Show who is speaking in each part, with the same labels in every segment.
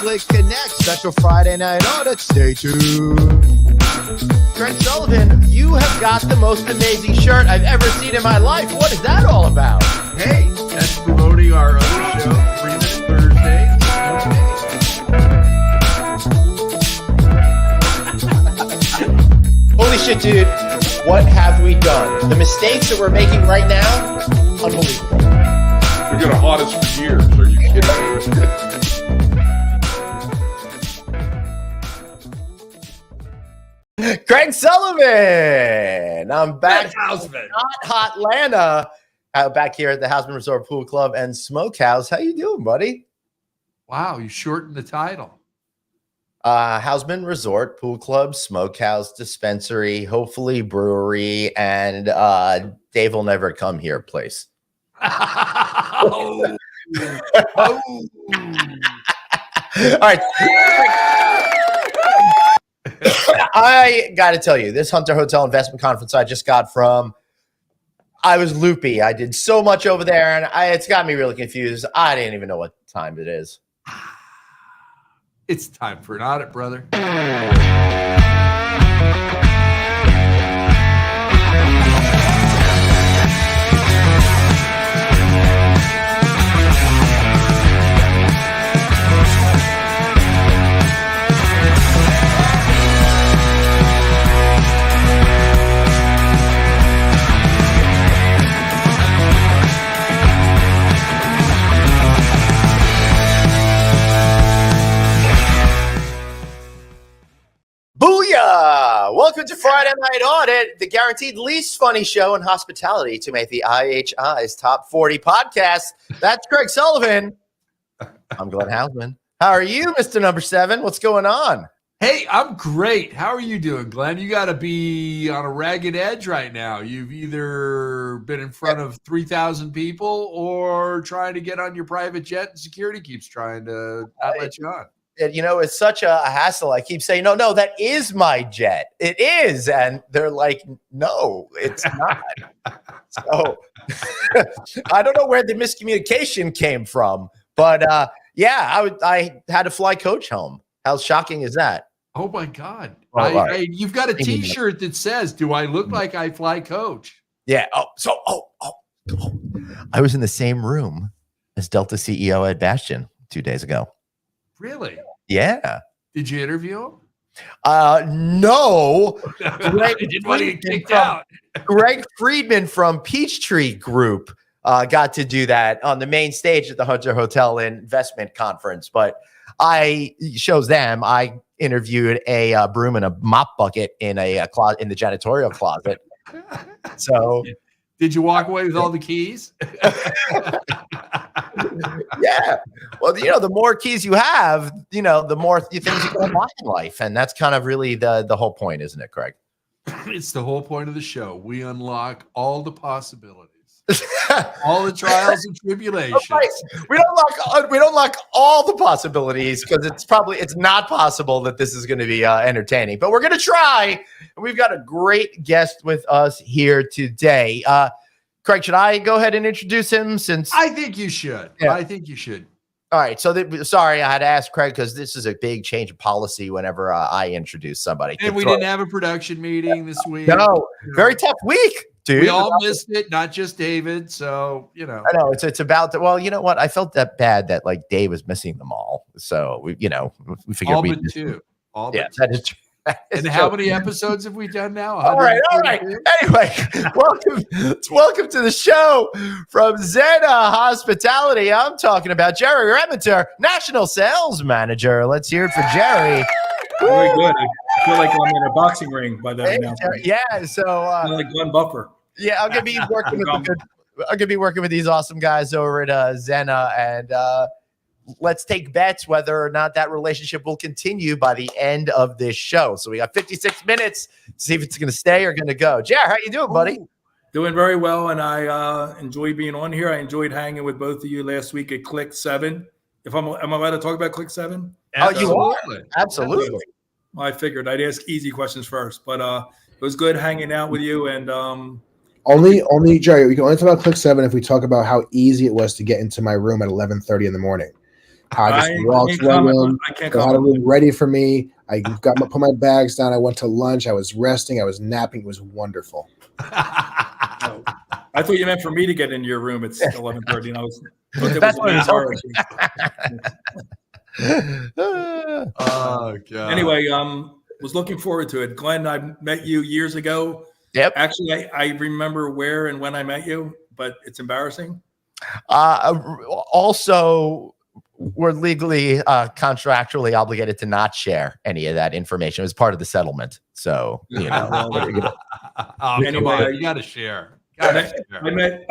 Speaker 1: Click Connect special Friday night audit. Stay tuned.
Speaker 2: Greg Sullivan, you have got the most amazing shirt I've ever seen in my life. What is that all about?
Speaker 3: Hey, that's promoting our other show, 3 Minute Thursday.
Speaker 2: Holy shit, dude. What have we done? The mistakes that we're making right now, unbelievable.
Speaker 3: You're going to haunt us for years. Are you kidding
Speaker 2: me? Greg Sullivan. I'm back.
Speaker 3: Houseman.
Speaker 2: Hot Atlanta. Back here at the Houseman Resort Pool Club and Smokehouse. How you doing, buddy?
Speaker 3: Wow, you shortened the title.
Speaker 2: Houseman Resort Pool Club, Smokehouse, Dispensary, hopefully brewery, and Dave will never come here place.
Speaker 3: Oh.
Speaker 2: All right. I got to tell you, this Hunter Hotel Investment Conference I just got from, I was loopy. I did so much over there, and it's got me really confused. I didn't even know what time it is.
Speaker 3: It's time for an audit, brother.
Speaker 2: Booyah! Welcome to Friday Night Audit, the guaranteed least funny show in hospitality to make the IHI's Top 40 podcast. That's Greg Sullivan. I'm Glenn Houseman. How are you, Mr. Number 7? What's going on?
Speaker 3: Hey, I'm great. How are you doing, Glenn? You got to be on a ragged edge right now. You've either been in front of 3,000 people or trying to get on your private jet, and security keeps trying to not let you on.
Speaker 2: It's such a hassle. I keep saying, no, that is my jet. It is. And they're like, no, it's not. So I don't know where the miscommunication came from. But I had to fly coach home. How shocking is that?
Speaker 3: Oh, my God.
Speaker 2: Right.
Speaker 3: You've got a T-shirt that says, do I look like I fly coach?
Speaker 2: Yeah. I was in the same room as Delta CEO Ed Bastian 2 days ago.
Speaker 3: Really?
Speaker 2: Yeah.
Speaker 3: Did you interview him?
Speaker 2: No.
Speaker 3: I didn't want to get kicked out.
Speaker 2: Greg Friedman from Peachtree Group got to do that on the main stage at the Hunter Hotel Investment Conference. But I interviewed a broom and a mop bucket in a closet in the janitorial closet. So,
Speaker 3: did you walk away with all the keys?
Speaker 2: Yeah. Well, the more keys you have, the more things you can unlock in life. And that's kind of really the whole point, isn't it, Craig?
Speaker 3: It's the whole point of the show. We unlock all the possibilities, all the trials and tribulations.
Speaker 2: Right. We don't lock all the possibilities because it's not possible that this is going to be entertaining, but we're going to try. And we've got a great guest with us here today. Craig, should I go ahead and introduce him?
Speaker 3: I think you should. Yeah. I think you should.
Speaker 2: All right. So sorry, I had to ask Craig because this is a big change of policy whenever I introduce somebody.
Speaker 3: And we didn't have a production meeting this week.
Speaker 2: No, very tough week, dude.
Speaker 3: We all missed it, not just David. So,
Speaker 2: I know it's about well, you know what? I felt that bad that like Dave was missing them all. So we figured
Speaker 3: all but two.
Speaker 2: That is true.
Speaker 3: And how many episodes have we done now?
Speaker 2: All right. Anyway, welcome to the show from Zenna Hospitality. I'm talking about Gerry Remeneter, National Sales Manager. Let's hear it for Gerry.
Speaker 4: Very good. I feel like I'm in a boxing ring by that announcement.
Speaker 2: Yeah. So
Speaker 4: like Glenn Buffer.
Speaker 2: Yeah, I'm gonna be working with these awesome guys over at Zenna, and let's take bets whether or not that relationship will continue by the end of this show. So we got 56 minutes to see if it's going to stay or going to go. Jer, how you doing, buddy?
Speaker 4: Doing very well, and I enjoy being on here. I enjoyed hanging with both of you last week at Click 7. Am I allowed to talk about Click 7?
Speaker 2: Oh, you are? Absolutely.
Speaker 4: I figured I'd ask easy questions first, but it was good hanging out with you. And
Speaker 5: only Jerry, we can only talk about Click 7 if we talk about how easy it was to get into my room at 11:30 in the morning. I just walked right in.
Speaker 4: I can't
Speaker 5: They had a
Speaker 4: comment.
Speaker 5: room ready for me. I put my bags down. I went to lunch. I was resting. I was napping. It was wonderful.
Speaker 4: Oh, I thought you meant for me to get into your room. It's 11:30, and I was.
Speaker 2: That's what I was
Speaker 3: Oh god.
Speaker 4: Anyway, was looking forward to it. Glenn, I met you years ago.
Speaker 2: Yep.
Speaker 4: Actually, I remember where and when I met you, but it's embarrassing.
Speaker 2: Also, we're legally, contractually obligated to not share any of that information. It was part of the settlement. So, you know.
Speaker 3: Oh,
Speaker 4: Anyway,
Speaker 3: come on. You got to share.
Speaker 4: I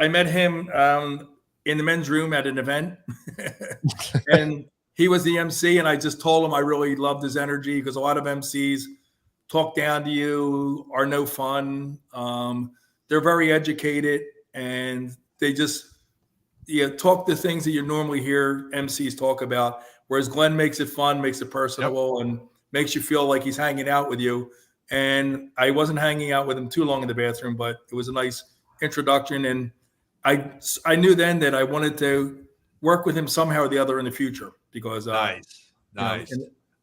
Speaker 4: met him in the men's room at an event, and he was the MC. And I just told him I really loved his energy because a lot of MCs talk down to you, are no fun. They're very educated, and they just talk the things that you normally hear MCs talk about. Whereas Glenn makes it fun, makes it personable, and makes you feel like he's hanging out with you. And I wasn't hanging out with him too long in the bathroom, but it was a nice introduction. And I knew then that I wanted to work with him somehow or the other in the future because
Speaker 3: nice.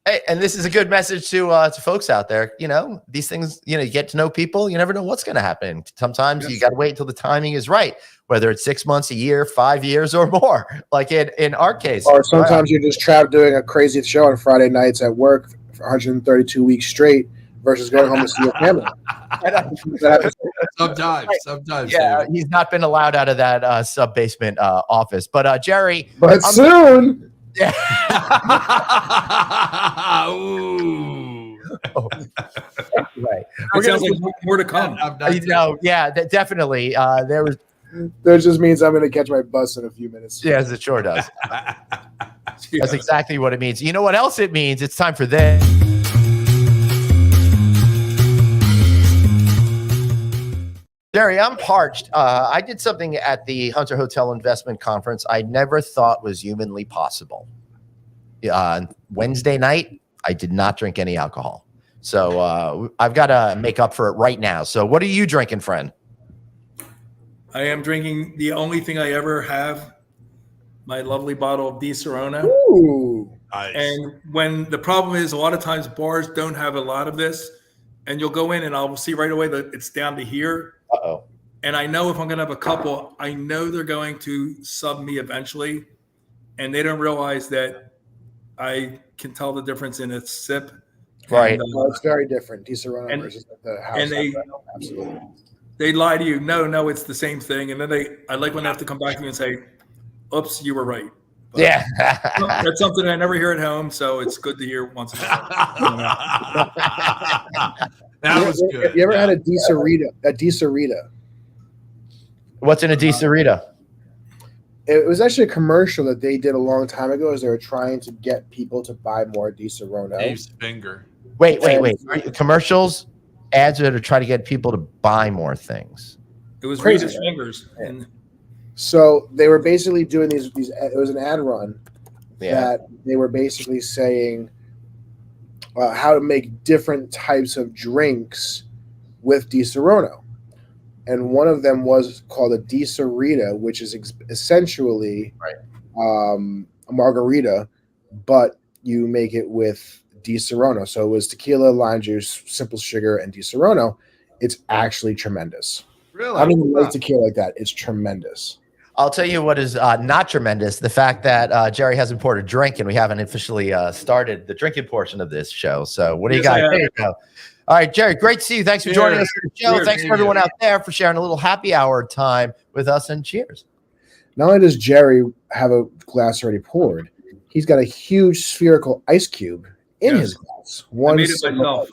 Speaker 2: Hey, and this is a good message to folks out there. You know, these things, you get to know people. You never know what's going to happen. Sometimes you got to wait until the timing is right, whether it's 6 months, a year, 5 years, or more, like in our case.
Speaker 5: Or sometimes you're just trapped doing a crazy show on Friday nights at work for 132 weeks straight versus going home to see your family.
Speaker 3: Sometimes.
Speaker 2: Yeah,
Speaker 3: David.
Speaker 2: he's not been allowed out of that sub-basement office. But Gerry.
Speaker 5: But soon.
Speaker 2: Yeah.
Speaker 3: Ooh.
Speaker 2: Right.
Speaker 4: it sounds like more to come.
Speaker 2: Definitely.
Speaker 5: That just means I'm going to catch my bus in a few minutes.
Speaker 2: Yes, it sure does. That's exactly what it means. You know what else it means? It's time for this. Gerry, I'm parched. I did something at the Hunter Hotel Investment Conference I never thought was humanly possible. Wednesday night, I did not drink any alcohol. So I've got to make up for it right now. So what are you drinking, friend?
Speaker 4: I am drinking the only thing I ever have, my lovely bottle of Di Serrano.
Speaker 5: Ooh.
Speaker 3: Nice.
Speaker 4: And when the problem is, a lot of times bars don't have a lot of this, and you'll go in and I'll see right away that it's down to here.
Speaker 2: Uh-oh.
Speaker 4: And I know if I'm going to have a couple, I know they're going to sub me eventually, and they don't realize that I can tell the difference in a sip.
Speaker 2: Right.
Speaker 4: And,
Speaker 5: It's very different. Di Serrano versus the house.
Speaker 4: And
Speaker 5: absolutely.
Speaker 4: they lie to you. No, it's the same thing. And then I like when they have to come back to me and say, oops, you were right. But
Speaker 2: yeah.
Speaker 4: that's something I never hear at home. So it's good to hear once in a while.
Speaker 3: That was good.
Speaker 5: You ever had a Di Serrita?
Speaker 2: What's in a Di Serrita?
Speaker 5: It was actually a commercial that they did a long time ago as they were trying to get people to buy more Di Serrano.
Speaker 3: Dave's finger.
Speaker 2: Wait. Commercials, ads are to try to get people to buy more things.
Speaker 4: It was
Speaker 5: Crazy.
Speaker 4: Rita's fingers. And
Speaker 5: so they were basically doing these. It was an ad run that they were basically saying how to make different types of drinks with Di Serrano. And one of them was called a Di Serrita, which is essentially a margarita, but you make it with Di Serrano. So it was tequila, lime juice, simple sugar, and Di Serrano. It's actually tremendous.
Speaker 3: Really?
Speaker 5: I don't even like tequila like that. It's tremendous.
Speaker 2: I'll tell you what is not tremendous. The fact that Gerry hasn't poured a drink and we haven't officially started the drinking portion of this show. So what do you got? There you go. All right, Gerry, great to see you. Thanks for joining us on the show. Thanks for everyone out there for sharing a little happy hour time with us, and cheers.
Speaker 5: Not only does Gerry have a glass already poured, he's got a huge spherical ice cube in his glass.
Speaker 4: I made it myself.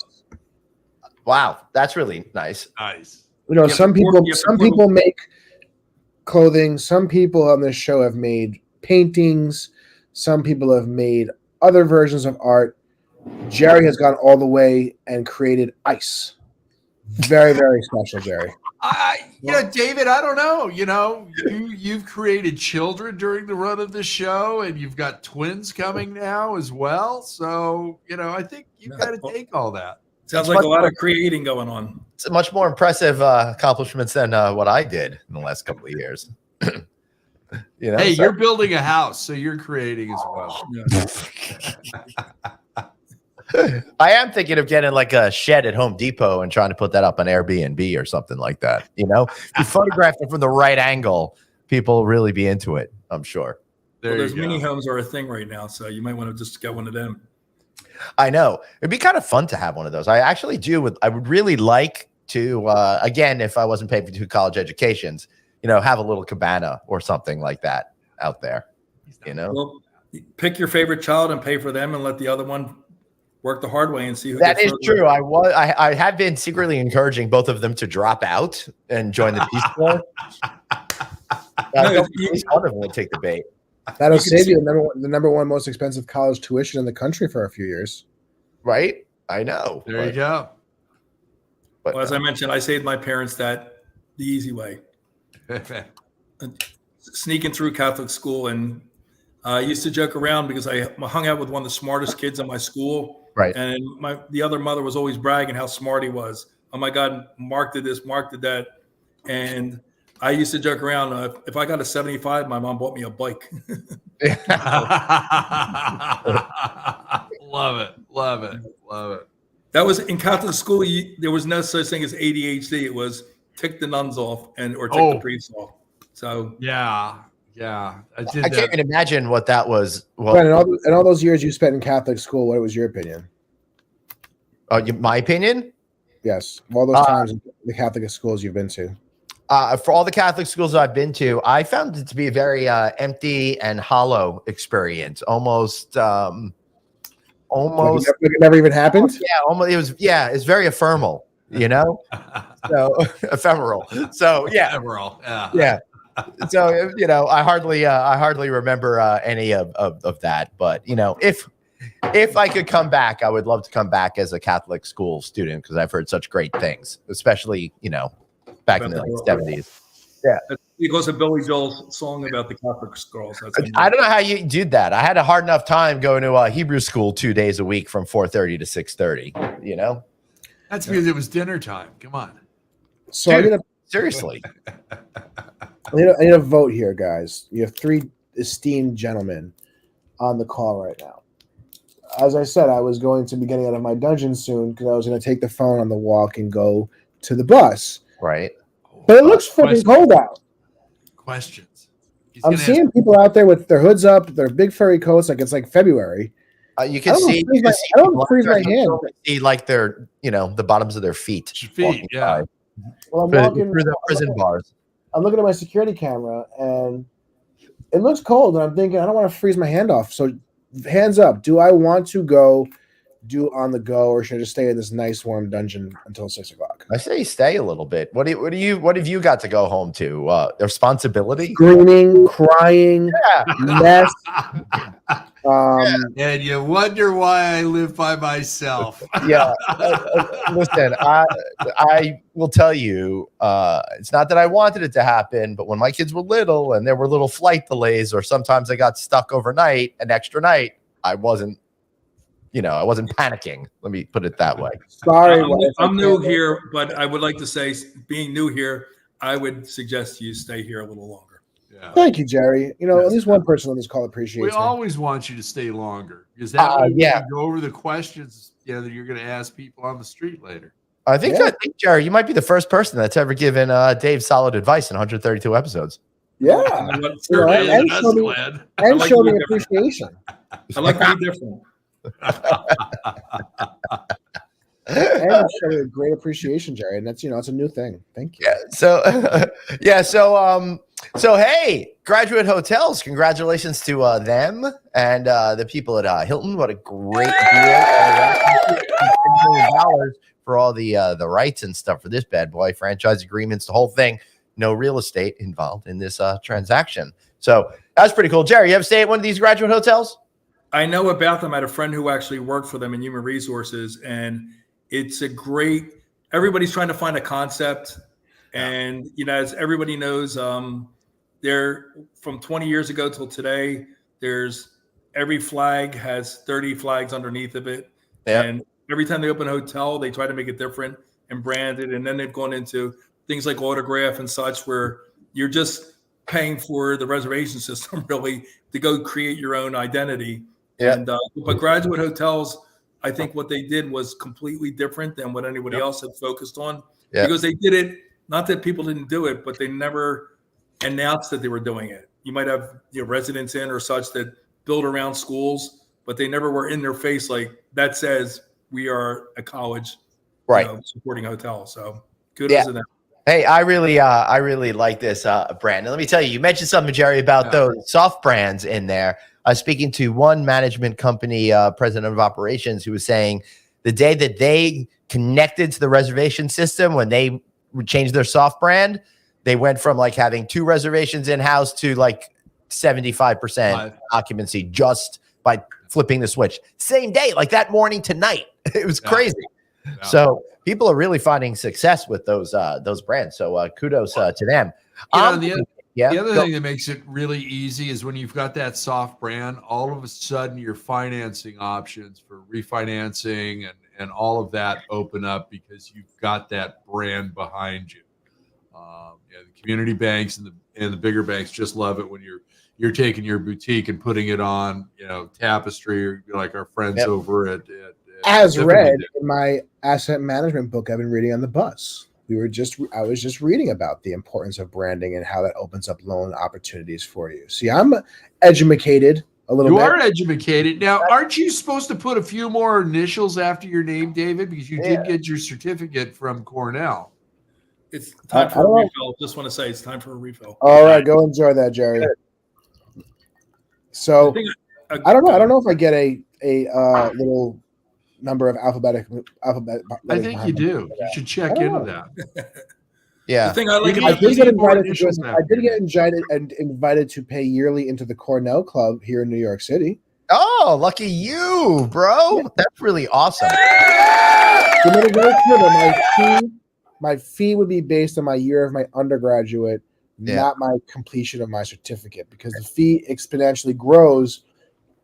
Speaker 2: Wow, that's really nice.
Speaker 3: Nice.
Speaker 5: You know, some people make clothing. Some people on this show have made paintings. Some people have made other versions of art. Gerry has gone all the way and created ice. Very, very special, Gerry.
Speaker 3: David, I don't know. You've created children during the run of the show, and you've got twins coming now as well. So, I think you've got to take all that.
Speaker 4: Sounds like a lot of creating going on.
Speaker 2: It's much more impressive accomplishments than what I did in the last couple of years. You know,
Speaker 3: Hey,
Speaker 2: so-
Speaker 3: you're building a house, so you're creating as well.
Speaker 2: I am thinking of getting like a shed at Home Depot and trying to put that up on Airbnb or something like that. You know, if you photograph it from the right angle, people will really be into it, I'm sure.
Speaker 3: There
Speaker 4: Those
Speaker 3: you
Speaker 4: mini
Speaker 3: go.
Speaker 4: homes are a thing right now, so you might want to just get one of them.
Speaker 2: I know. It'd be kind of fun to have one of those. I actually do. I would really like to, again, if I wasn't paying for 2 college educations, you know, have a little cabana or something like that out there, you know?
Speaker 4: Well, pick your favorite child and pay for them and let the other one work the hard way and see who
Speaker 2: That
Speaker 4: gets
Speaker 2: is
Speaker 4: further.
Speaker 2: true. I have been secretly encouraging both of them to drop out and join the Peace Corps. At least one of them would take the bait.
Speaker 5: That'll
Speaker 4: You can
Speaker 5: save
Speaker 4: see-
Speaker 5: you the number one most expensive college tuition in the country for a few years.
Speaker 2: Right? I know.
Speaker 3: There you go.
Speaker 2: But
Speaker 4: Well, as I mentioned, I saved my parents that the easy way. Sneaking through Catholic school, and I used to joke around because I hung out with one of the smartest kids in my school,
Speaker 2: right.
Speaker 4: and the other mother was always bragging how smart he was. Oh my God, Mark did this, Mark did that, and I used to joke around. If I got a 75, my mom bought me a bike.
Speaker 3: Love it. Love it. Love it.
Speaker 4: That was in Catholic school. There was no such thing as ADHD. It was tick the nuns off or tick the priests off. So
Speaker 3: Yeah. I did
Speaker 2: I can't
Speaker 3: that.
Speaker 2: even imagine what that was. Well,
Speaker 5: Glenn, in all those years you spent in Catholic school, what was your opinion?
Speaker 2: my opinion?
Speaker 5: Yes, all those times in the Catholic schools you've been to.
Speaker 2: For all the Catholic schools I've been to, I found it to be a very empty and hollow experience. Almost.
Speaker 5: Like it never even happened.
Speaker 2: Yeah, almost. It was. Yeah, it's very ephemeral. You know, so ephemeral. So yeah,
Speaker 3: Ephemeral. Yeah.
Speaker 2: yeah. So you know, I hardly remember any of that. But you know, if I could come back, I would love to come back as a Catholic school student because I've heard such great things, especially you know, back in the 70s. Yeah,
Speaker 4: because of Billy Joel's song about the Catholic girls.
Speaker 2: I don't know how you did that. I had a hard enough time going to Hebrew school 2 days a week from 4:30 to 6:30. You know,
Speaker 3: That's because it was dinner time. Come on.
Speaker 5: So
Speaker 2: Dude, seriously.
Speaker 5: I need a vote here, guys. You have 3 esteemed gentlemen on the call right now. As I said, I was going to be getting out of my dungeon soon because I was going to take the phone on the walk and go to the bus.
Speaker 2: Right.
Speaker 5: But it looks freaking cold out.
Speaker 3: Questions. He's
Speaker 5: I'm
Speaker 3: gonna ask-
Speaker 5: seeing people out there with their hoods up, their big furry coats, like it's like February.
Speaker 2: You can
Speaker 5: I don't
Speaker 2: see.
Speaker 5: freeze
Speaker 2: You
Speaker 5: my-
Speaker 2: can see
Speaker 5: I don't
Speaker 2: people
Speaker 5: freeze
Speaker 2: out there
Speaker 5: my hand.
Speaker 2: See like their, you know, the bottoms of their feet. walking
Speaker 3: yeah.
Speaker 2: by
Speaker 5: Well, I'm
Speaker 2: through
Speaker 5: walking
Speaker 2: through the prison bars.
Speaker 5: I'm looking at my security camera and it looks cold, and I'm thinking I don't want to freeze my hand off. So, hands up, do I want to go do on the go, or should I just stay in this nice warm dungeon until 6 o'clock?
Speaker 2: I say stay a little bit. What have you got to go home to? Responsibility?
Speaker 5: Screaming, crying, mess.
Speaker 3: And you wonder why I live by myself.
Speaker 2: Yeah. Listen, I will tell you, it's not that I wanted it to happen, but when my kids were little and there were little flight delays, or sometimes I got stuck overnight, an extra night, I wasn't panicking. Let me put it that way.
Speaker 5: Sorry,
Speaker 4: I'm new here, but I would like to say, being new here, I would suggest you stay here a little longer.
Speaker 3: Yeah.
Speaker 5: Thank you, Jerry. You know, at least one person on this call appreciates
Speaker 3: We
Speaker 5: me.
Speaker 3: always want you to stay longer because that way we
Speaker 2: yeah.
Speaker 3: can go over the questions that you're going to ask people on the street later.
Speaker 2: I think, Jerry, you might be the first person that's ever given Dave solid advice in 132 episodes.
Speaker 5: Yeah.
Speaker 4: You know what?
Speaker 5: You know, and show me,
Speaker 3: Glad.
Speaker 5: and
Speaker 4: like
Speaker 5: show
Speaker 4: to
Speaker 5: me
Speaker 4: be different.
Speaker 5: appreciation.
Speaker 4: I like to be different.
Speaker 5: And show me a great appreciation, Jerry. And that's, you know, it's a new thing. Thank you.
Speaker 2: Yeah. So hey, Graduate Hotels, congratulations to them and the people at Hilton. What a great deal! $10 million for all the rights and stuff for this bad boy, franchise agreements, the whole thing. No real estate involved in this transaction. So that's pretty cool. Jerry, you ever stay at one of these Graduate Hotels?
Speaker 4: I know about them. I had a friend who actually worked for them in human resources, and it's a great. Everybody's trying to find a concept, and you know, as everybody knows, they're from 20 years ago till today. There's every flag has 30 flags underneath of it, and every time they open a hotel, they try to make it different and brand it. And then they've gone into things like autograph and such, where you're just paying for the reservation system really to go create your own identity.
Speaker 2: Yeah.
Speaker 4: And but graduate hotels, I think what they did was completely different than what anybody else had focused on, because they did it, not that people didn't do it, but they never announced that they were doing it. You might have residents in or such that build around schools, but they never were in their face like that says we are a college supporting hotel. So kudos to them.
Speaker 2: Hey, I really like this brand. And let me tell you, you mentioned something, Gerry, about those soft brands in there. I was speaking to one management company president of operations who was saying the day that they connected to the reservation system, when they changed their soft brand, they went from like having 2 reservations in-house to like 75% occupancy just by flipping the switch. Same day, like that morning to night. It was crazy. Yeah. So people are really finding success with those brands. So kudos to them.
Speaker 3: The other thing that makes it really easy is when you've got that soft brand, all of a sudden your financing options for refinancing and all of that open up because you've got that brand behind you. The community banks and the bigger banks just love it when you're taking your boutique and putting it on, Tapestry, or like our friends over at
Speaker 5: as read in my asset management book I've been reading on the bus. I was just reading about the importance of branding and how that opens up loan opportunities for you. See, I'm educated a little bit.
Speaker 3: You are educated. Now, aren't you supposed to put a few more initials after your name, David? Because you did get your certificate from Cornell.
Speaker 4: It's time for a refill. Just want to say it's time for a refill.
Speaker 5: All right, go enjoy that, Gerry. So I don't know. I don't know if I get a little number of alphabet.
Speaker 3: I think you do. You should check into that.
Speaker 2: Yeah.
Speaker 4: The thing I like
Speaker 5: I did get invited to pay yearly into the Cornell Club here in New York City.
Speaker 2: Oh, lucky you, bro. Yeah. That's really awesome.
Speaker 5: My fee would be based on my year of my undergraduate, not my completion of my certificate, because the fee exponentially grows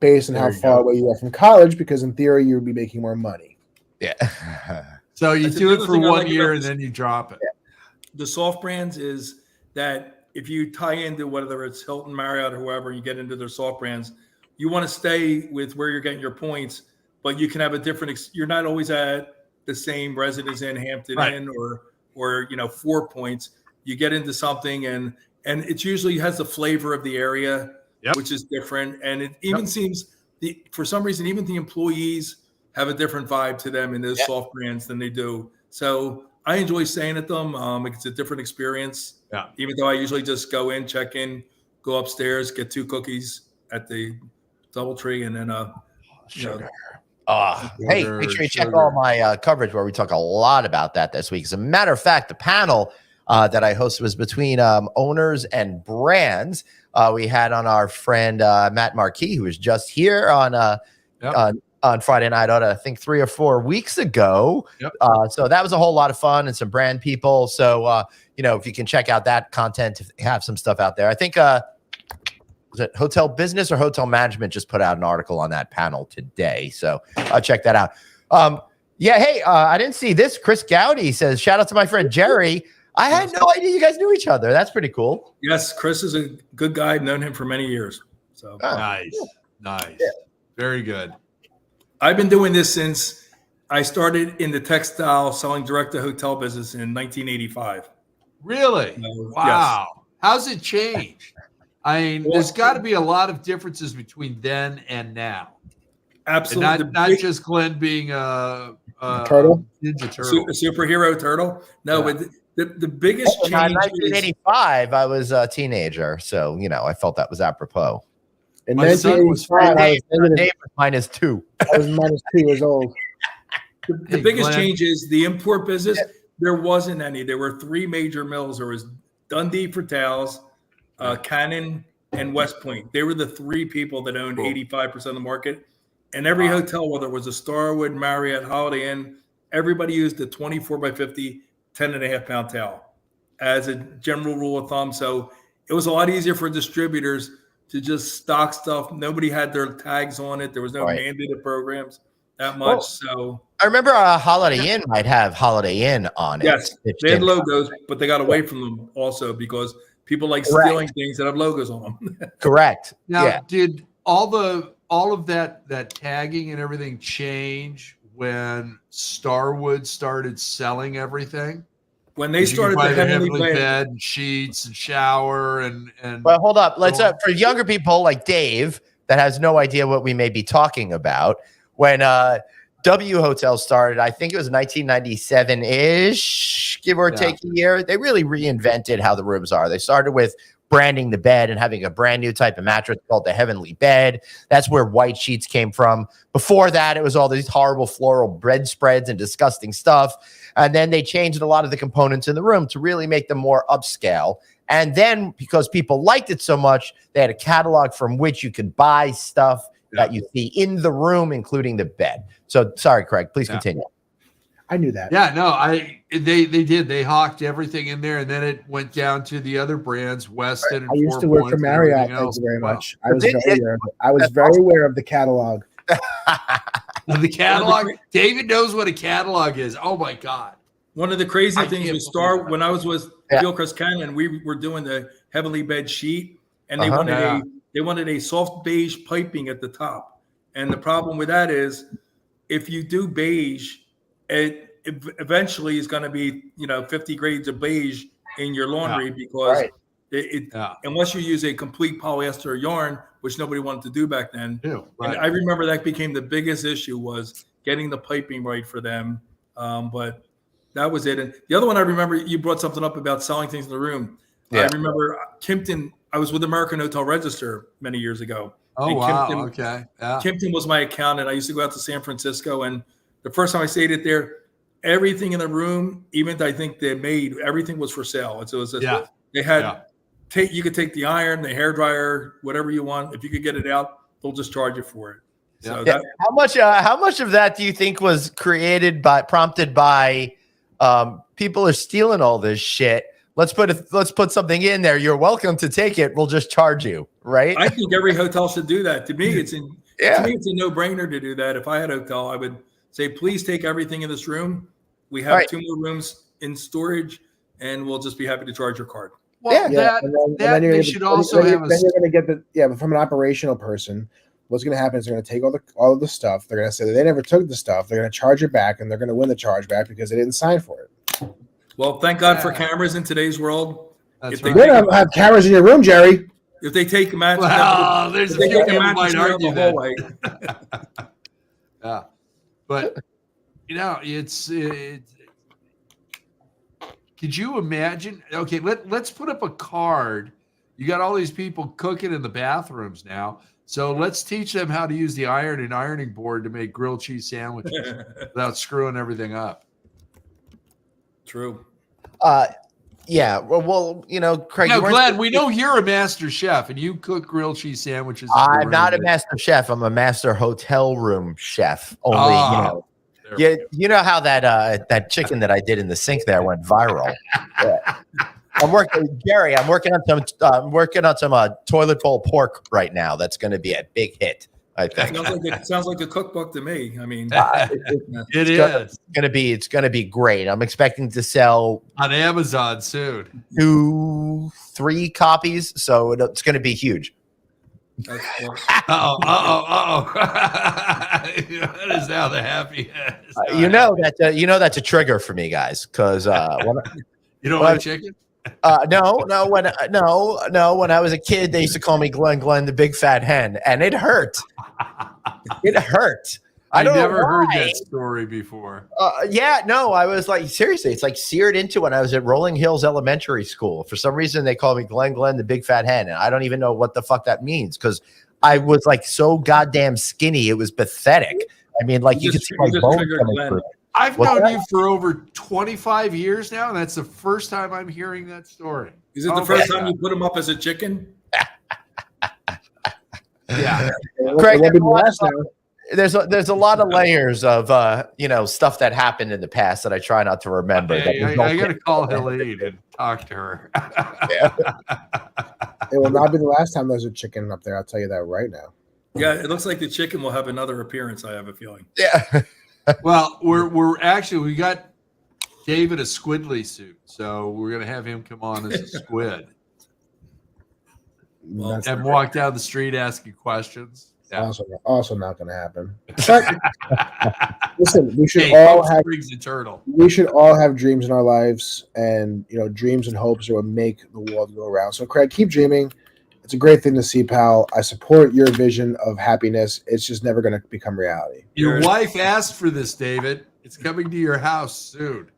Speaker 5: based on how far away you are from college, because in theory you would be making more money.
Speaker 2: Yeah.
Speaker 3: So you do it for 1 year and then you drop it.
Speaker 4: Yeah. The soft brands is that if you tie into whether it's Hilton, Marriott, or whoever, you get into their soft brands, you want to stay with where you're getting your points, but you can have a different, you're not always at the same Residence Inn, Hampton Inn, or 4 points. You get into something and it usually has the flavor of the area, which is different. And it even seems for some reason, even the employees have a different vibe to them in those soft brands than they do. So I enjoy staying at them. It's a different experience. Yeah. Even though I usually just go in, check in, go upstairs, get 2 cookies at the DoubleTree, and then
Speaker 2: sugar. Hey, make sure you check all my coverage where we talk a lot about that this week. As a matter of fact, the panel that I hosted was between owners and brands. We had on our friend Matt Marquis, who was just here on Friday night, I think 3 or 4 weeks ago. So that was a whole lot of fun and some brand people. So, if you can check out that content, if they have some stuff out there. I think was it Hotel Business or Hotel Management just put out an article on that panel today. So I'll check that out. Hey, I didn't see this. Chris Gowdy says, shout out to my friend Gerry. I had no idea you guys knew each other. That's pretty cool.
Speaker 4: Yes, Chris is a good guy. I've known him for many years. So
Speaker 3: nice. Yeah. Very good.
Speaker 4: I've been doing this since I started in the textile selling direct to hotel business in 1985.
Speaker 3: Really? Wow. Yes. How's it changed? I mean, there's got to be a lot of differences between then and now.
Speaker 4: Absolutely.
Speaker 3: And not just Glenn being a
Speaker 5: turtle,
Speaker 3: Ninja Turtle,
Speaker 4: a superhero turtle. No, but the biggest change.
Speaker 2: In 1985, I was a teenager, so I felt that was apropos.
Speaker 5: In 1985,
Speaker 2: Dave was -2.
Speaker 5: I was -2 years old.
Speaker 4: The biggest change is the import business. There wasn't any. There were 3 major mills. There was Dundee for towels, Cannon, and West Point. They were the 3 people that owned 85% of the market. And every hotel, whether it was a Starwood, Marriott, Holiday Inn, everybody used a 24 by 50, 10.5 pound towel as a general rule of thumb. So it was a lot easier for distributors to just stock stuff. Nobody had their tags on it. There was no mandated programs that much.
Speaker 2: Well, so I remember Holiday Inn might have Holiday Inn on it.
Speaker 4: Yes, they had logos, but they got away from them also because People like
Speaker 2: Correct.
Speaker 4: stealing things that have logos on them.
Speaker 2: Correct.
Speaker 3: Now,
Speaker 2: Yeah.
Speaker 3: did all of that tagging and everything change when Starwood started selling everything?
Speaker 4: When they started the Heavenly
Speaker 3: bed and sheets and shower and
Speaker 2: Well, hold up. Let's for younger people like Dave that has no idea what we may be talking about. When W Hotel started, I think it was 1997-ish, give or take a year. They really reinvented how the rooms are. They started with branding the bed and having a brand new type of mattress called the Heavenly Bed. That's where white sheets came from. Before that, it was all these horrible floral bedspreads and disgusting stuff. And then they changed a lot of the components in the room to really make them more upscale. And then because people liked it so much, they had a catalog from which you could buy stuff that you see in the room, including the bed. So sorry, Craig, please continue.
Speaker 5: I knew that.
Speaker 3: Yeah, no, they did. They hawked everything in there, and then it went down to the other brands, Weston.
Speaker 5: I used to work for Marriott. Thank you very much. I was very aware of the catalog.
Speaker 3: The catalog. David knows what a catalog is. Oh my God.
Speaker 4: One of the crazy things with when I was with Gilchrist Canyon, we were doing the Heavenly Bed sheet, and they wanted a soft beige piping at the top. And the problem with that is, if you do beige, it eventually is going to be 50 grades of beige in your laundry because unless you use a complete polyester yarn, which nobody wanted to do back then. And I remember that became the biggest issue was getting the piping right for them. But that was it. And the other one I remember, you brought something up about selling things in the room. I remember Kimpton. I was with American Hotel Register many years ago.
Speaker 3: Oh,
Speaker 4: and
Speaker 3: wow.
Speaker 4: Kimpton,
Speaker 3: Okay.
Speaker 4: Kimpton was my accountant. I used to go out to San Francisco, and the first time I stayed it there, everything in the room, even I think they made, everything was for sale. So it was they had you could take the iron, the hair dryer, whatever you want. If you could get it out, they'll just charge you for it. So
Speaker 2: how much of that do you think was prompted by people are stealing all this shit? Let's put something in there. You're welcome to take it. We'll just charge you, right?
Speaker 4: I think every hotel should do that. To me, it's a no-brainer to do that. If I had a hotel, I would say, please take everything in this room. We have 2 more rooms in storage, and we'll just be happy to charge your card.
Speaker 3: Well, they should also have.
Speaker 5: Then you're going to get but from an operational person, what's going to happen is they're going to take all of the stuff. They're going to say that they never took the stuff. They're going to charge it back, and they're going to win the charge back because they didn't sign for it.
Speaker 4: Well, thank God for cameras in today's world.
Speaker 3: That's
Speaker 5: You're going to have cameras in your room, Jerry.
Speaker 4: If they take a match,
Speaker 3: there's a few people might argue that. Yeah, but it's. Could you imagine? Okay, let's put up a card. You got all these people cooking in the bathrooms now, so let's teach them how to use the iron and ironing board to make grilled cheese sandwiches without screwing everything up.
Speaker 4: True.
Speaker 2: Yeah. Well, Craig.
Speaker 3: Now, Glenn, we know you're a master chef and you cook grilled cheese sandwiches.
Speaker 2: I'm not a master chef. I'm a master hotel room chef. Only, you know how that chicken that I did in the sink there went viral. I'm working on some toilet bowl pork right now. That's going to be a big hit, I think.
Speaker 4: Sounds like a cookbook to me. I mean,
Speaker 2: it's going to be great. I'm expecting to sell
Speaker 3: on Amazon soon
Speaker 2: 2-3 copies, so it's going to be huge.
Speaker 3: That is now the happiest.
Speaker 2: That's a trigger for me, guys, because
Speaker 3: you don't like chicken.
Speaker 2: No. When I was a kid, they used to call me Glenn, the big fat hen, and it hurt. It hurt.
Speaker 3: I never heard that story before.
Speaker 2: I was like, seriously, it's like seared into when I was at Rolling Hills Elementary School. For some reason, they called me Glenn, the big fat hen, and I don't even know what the fuck that means because I was like so goddamn skinny. It was pathetic. I mean, like you could see my bones coming through.
Speaker 3: I've known you for over 25 years now, and that's the first time I'm hearing that story.
Speaker 4: Is it the first time you put him up as a chicken?
Speaker 2: Yeah. Craig, there's a lot of layers of stuff that happened in the past that I try not to remember.
Speaker 3: I got to call Helene and talk to her.
Speaker 5: It will not be the last time there's a chicken up there. I'll tell you that right now.
Speaker 4: Yeah, it looks like the chicken will have another appearance. I have a feeling.
Speaker 2: Yeah.
Speaker 3: Well, we got David a squidly suit, so we're gonna have him come on as a squid. and walk down the street asking questions. Yeah.
Speaker 5: Also not going to happen. But listen, we should we should all have dreams in our lives, and dreams and hopes are what make the world go around. So, Craig, keep dreaming. It's a great thing to see, pal. I support your vision of happiness. It's just never going to become reality.
Speaker 3: Your wife asked for this, David. It's coming to your house soon.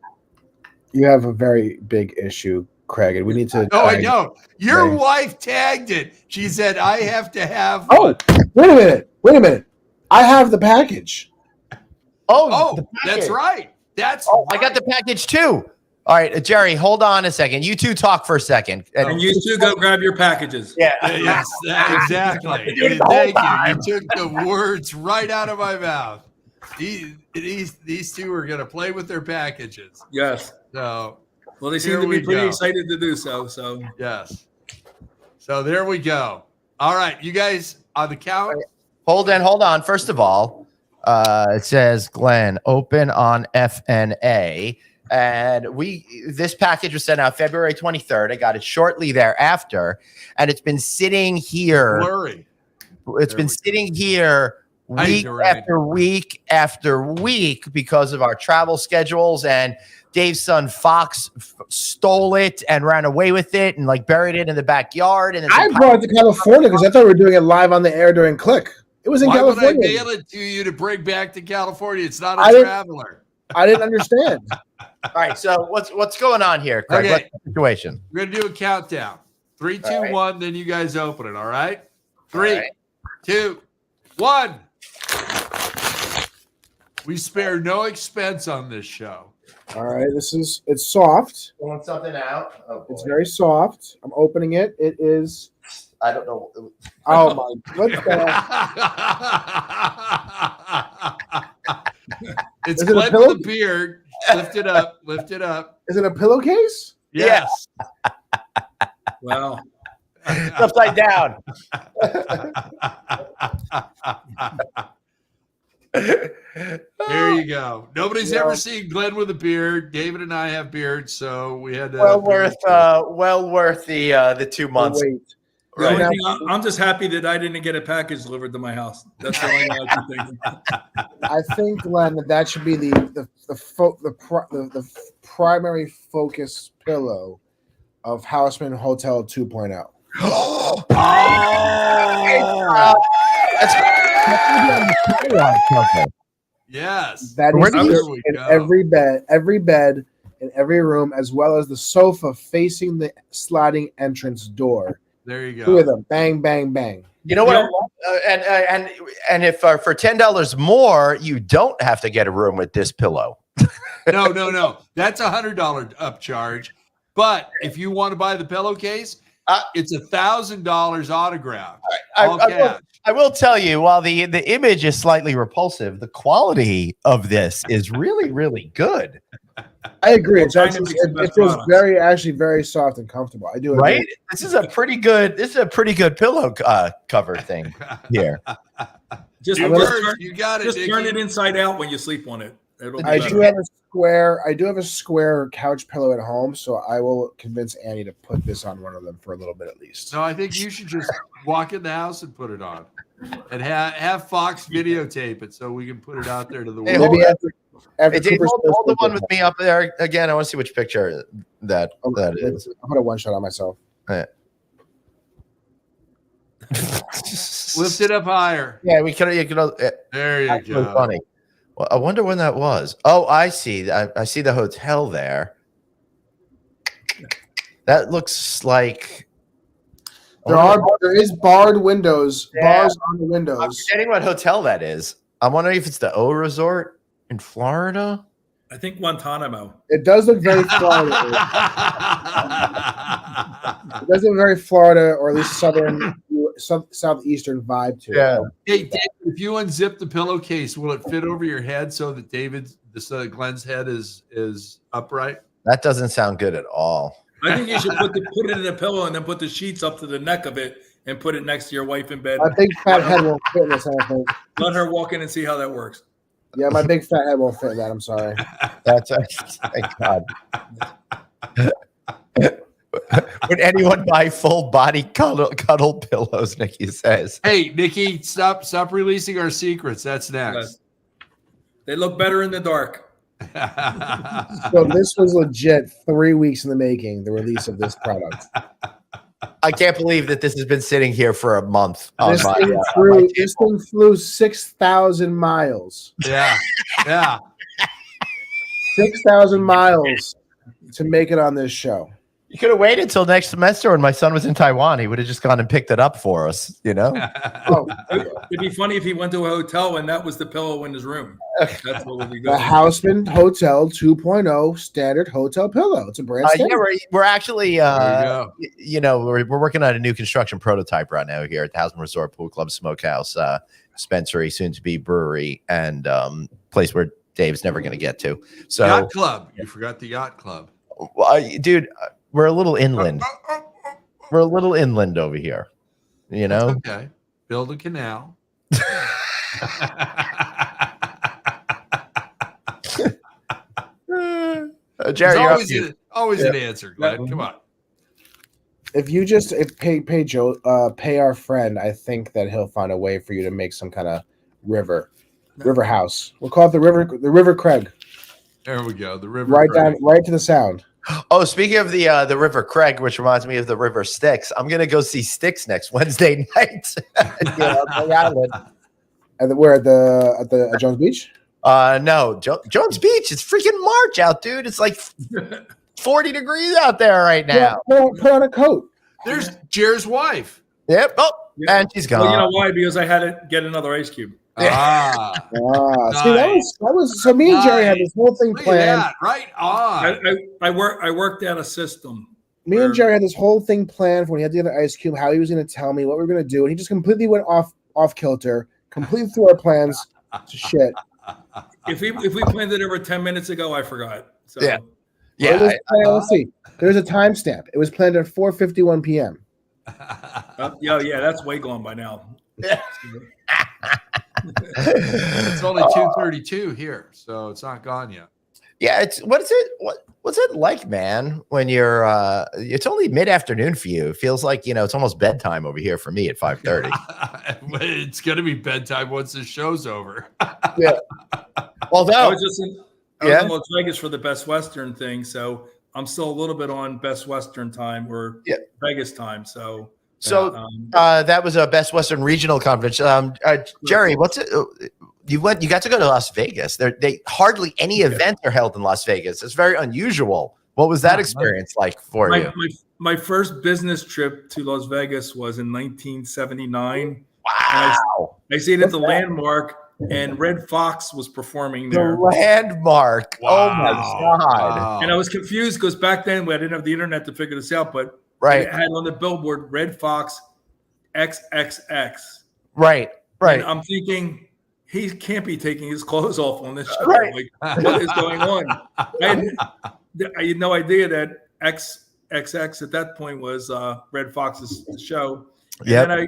Speaker 5: You have a very big issue, Craig, and we need to.
Speaker 3: Oh, I know. Your wife tagged it. She said, "I have to have."
Speaker 5: Oh, wait a minute. I have the package.
Speaker 2: Oh,
Speaker 3: that's right.
Speaker 2: I got the package too. All right, Gerry, hold on a second. You two talk for a second.
Speaker 4: And you two go grab your packages.
Speaker 2: Yeah.
Speaker 3: Yes, exactly. Thank you. You took the words right out of my mouth. These two are going to play with their packages.
Speaker 4: Yes.
Speaker 3: So,
Speaker 4: well, they seem to be pretty excited to do so. So
Speaker 3: yes. So there we go. All right, you guys on the count.
Speaker 2: Hold on. First of all, it says Glenn open on FNA. And this package was sent out February 23rd. I got it shortly thereafter, and it's been sitting here.
Speaker 3: Blurry.
Speaker 2: It's been sitting here week after week after week because of our travel schedules. And Dave's son Fox stole it and ran away with it and buried it in the backyard. And
Speaker 5: I brought it to California because I thought we were doing it live on the air during Click. It was in California.
Speaker 3: Why would I mail it to you to bring back to California? It's not a traveler.
Speaker 5: I didn't understand.
Speaker 2: All right, so what's going on here, Craig?
Speaker 3: Okay.
Speaker 2: What's the situation?
Speaker 3: We're gonna do a countdown. 3, 2, 1. Then you guys open it. All right. 3, 2, 1. We spare no expense on this show.
Speaker 5: All right, it's soft.
Speaker 2: Pulling something out. Oh,
Speaker 5: it's very soft. I'm opening it. It is.
Speaker 2: I don't know.
Speaker 5: Oh my!
Speaker 3: It's Glenn with a beard. Lift it up.
Speaker 5: Is it a pillowcase?
Speaker 3: Yes.
Speaker 4: Wow.
Speaker 2: It's upside down.
Speaker 3: There you go. Nobody's ever seen Glenn with a beard. David and I have beards, so we had to.
Speaker 2: Well worth the 2 months.
Speaker 4: Right. I'm just happy that I didn't get a package delivered to my house. That's all I know.
Speaker 5: I think, Glenn, that should be the primary focus pillow of Houseman Hotel 2.0.
Speaker 3: Yes.
Speaker 5: That is in every bed in every room, as well as the sofa facing the sliding entrance door.
Speaker 3: There you go.
Speaker 5: 2 of them. Bang, bang, bang.
Speaker 2: You know what? And if for $10 more, you don't have to get a room with this pillow.
Speaker 3: No. That's $100 upcharge. But if you want to buy the pillowcase, it's $1,000 autograph.
Speaker 2: I will tell you, while the image is slightly repulsive, the quality of this is really, really good.
Speaker 5: I agree. It feels very soft and comfortable. I do agree.
Speaker 2: Right? This is a pretty good pillow cover thing here.
Speaker 4: Just
Speaker 3: you got it.
Speaker 4: Just turn it inside out when you sleep on it.
Speaker 5: I do have a square couch pillow at home, so I will convince Annie to put this on one of them for a little bit at least.
Speaker 3: No, I think you should just walk in the house and put it on, and have Fox videotape it so we can put it out there to the world.
Speaker 5: Maybe
Speaker 2: hold the one with me up there again. I want to see which picture that is.
Speaker 5: I'll put a one shot on myself.
Speaker 2: Yeah.
Speaker 3: Lift it up higher.
Speaker 2: Yeah, we could.
Speaker 3: There you go.
Speaker 2: Funny. Well, I wonder when that was. Oh, I see. I see the hotel there. That looks like
Speaker 5: there is barred windows. Yeah. Bars on the windows.
Speaker 2: I'm forgetting what hotel that is. I'm wondering if it's the O Resort in Florida.
Speaker 4: I think Guantanamo.
Speaker 5: It does look very Florida. It does look very Florida, or at least southeastern vibe to it.
Speaker 2: Yeah.
Speaker 3: Hey, David, if you unzip the pillowcase, will it fit over your head so that Glenn's head is upright?
Speaker 2: That doesn't sound good at all.
Speaker 4: I think you should put it in a pillow and then put the sheets up to the neck of it and put it next to your wife in bed.
Speaker 5: My big fat head won't fit in this, I think.
Speaker 4: Let her walk in and see how that works.
Speaker 5: Yeah, my big fat head won't fit in that. I'm sorry.
Speaker 2: That's thank God. Would anyone buy full body cuddle pillows? Nikki says.
Speaker 3: Hey, Nikki, stop releasing our secrets. That's next.
Speaker 4: Yes. They look better in the dark.
Speaker 5: So this was legit 3 weeks in the making, the release of this product.
Speaker 2: I can't believe that this has been sitting here for a month.
Speaker 5: This thing flew 6,000 miles.
Speaker 3: Yeah.
Speaker 5: 6,000 miles to make it on this show.
Speaker 2: You could have waited till next semester when my son was in Taiwan. He would have just gone and picked it up for us, you know?
Speaker 4: It'd be funny if he went to a hotel and that was the pillow in his room. That's what would be good.
Speaker 5: The Houseman Hotel 2.0 standard hotel pillow. It's a brand standard.
Speaker 2: Yeah, we're actually, we're working on a new construction prototype right now here at the Houseman Resort Pool Club Smokehouse, dispensary, soon to be brewery, and place where Dave's never going to get to. So
Speaker 3: Yacht Club. You forgot the Yacht Club.
Speaker 2: Dude, we're a little inland. We're a little inland over here, you know?
Speaker 3: Okay. Build a canal.
Speaker 2: Jerry,
Speaker 3: always an answer, Glenn. Come on.
Speaker 5: If you just pay our friend, I think that he'll find a way for you to make some kind of river house. We'll call it the River Craig.
Speaker 3: There we go. The River
Speaker 5: right
Speaker 3: Craig.
Speaker 5: down, right to the sound.
Speaker 2: Oh, speaking of the River Craig, which reminds me of the River Styx, I'm gonna go see Styx next Wednesday night. Long Island.
Speaker 5: And we're at the Jones Beach.
Speaker 2: No, Jones Beach. It's freaking March out, dude. It's like 40 degrees out there right now.
Speaker 5: Put on a coat.
Speaker 3: There's Jer's wife.
Speaker 2: Yep. Oh,
Speaker 4: Yeah.
Speaker 2: and she's gone.
Speaker 4: Well, you know why? Because I had to get another ice cube.
Speaker 5: See, that was so. Me and Jerry had this whole thing
Speaker 3: Look at
Speaker 5: planned.
Speaker 3: that. Right on.
Speaker 4: I worked out a system.
Speaker 5: Me and Jerry had this whole thing planned for when he had the other ice cube, how he was going to tell me what we were going to do, and he just completely went off kilter, completely threw our plans to shit.
Speaker 4: If we planned it over 10 minutes ago, I forgot. So
Speaker 2: Yeah.
Speaker 5: Let's see. There's a timestamp. It was planned at 4:51 p.m.
Speaker 4: Yeah, that's way gone by now.
Speaker 3: It's only 2:32 here, so it's not gone yet.
Speaker 2: Yeah, what's it like, man, when you're it's only mid-afternoon for you. It feels like, it's almost bedtime over here for me at 5:30.
Speaker 3: It's gonna be bedtime once the show's over.
Speaker 2: Yeah. Although
Speaker 4: I was in Las Vegas for the Best Western thing, so I'm still a little bit on Best Western time or Vegas time. So
Speaker 2: that was a Best Western Regional Conference. Jerry, what's it? You got to go to Las Vegas. They hardly any events are held in Las Vegas. It's very unusual. What was that experience like for you?
Speaker 4: My first business trip to Las Vegas was in 1979.
Speaker 2: Wow!
Speaker 4: I stayed at the Landmark, and Red Fox was performing there.
Speaker 2: The Landmark.
Speaker 3: Wow.
Speaker 2: Oh my God!
Speaker 3: Wow.
Speaker 4: And I was confused because back then I didn't have the internet to figure this out, but it had on the billboard Red Fox XXX.
Speaker 2: Right.
Speaker 4: And I'm thinking, he can't be taking his clothes off on this show.
Speaker 2: Right.
Speaker 4: Like, what is going on? I had no idea that XXX at that point was Red Fox's show.
Speaker 2: Yeah.
Speaker 4: And then I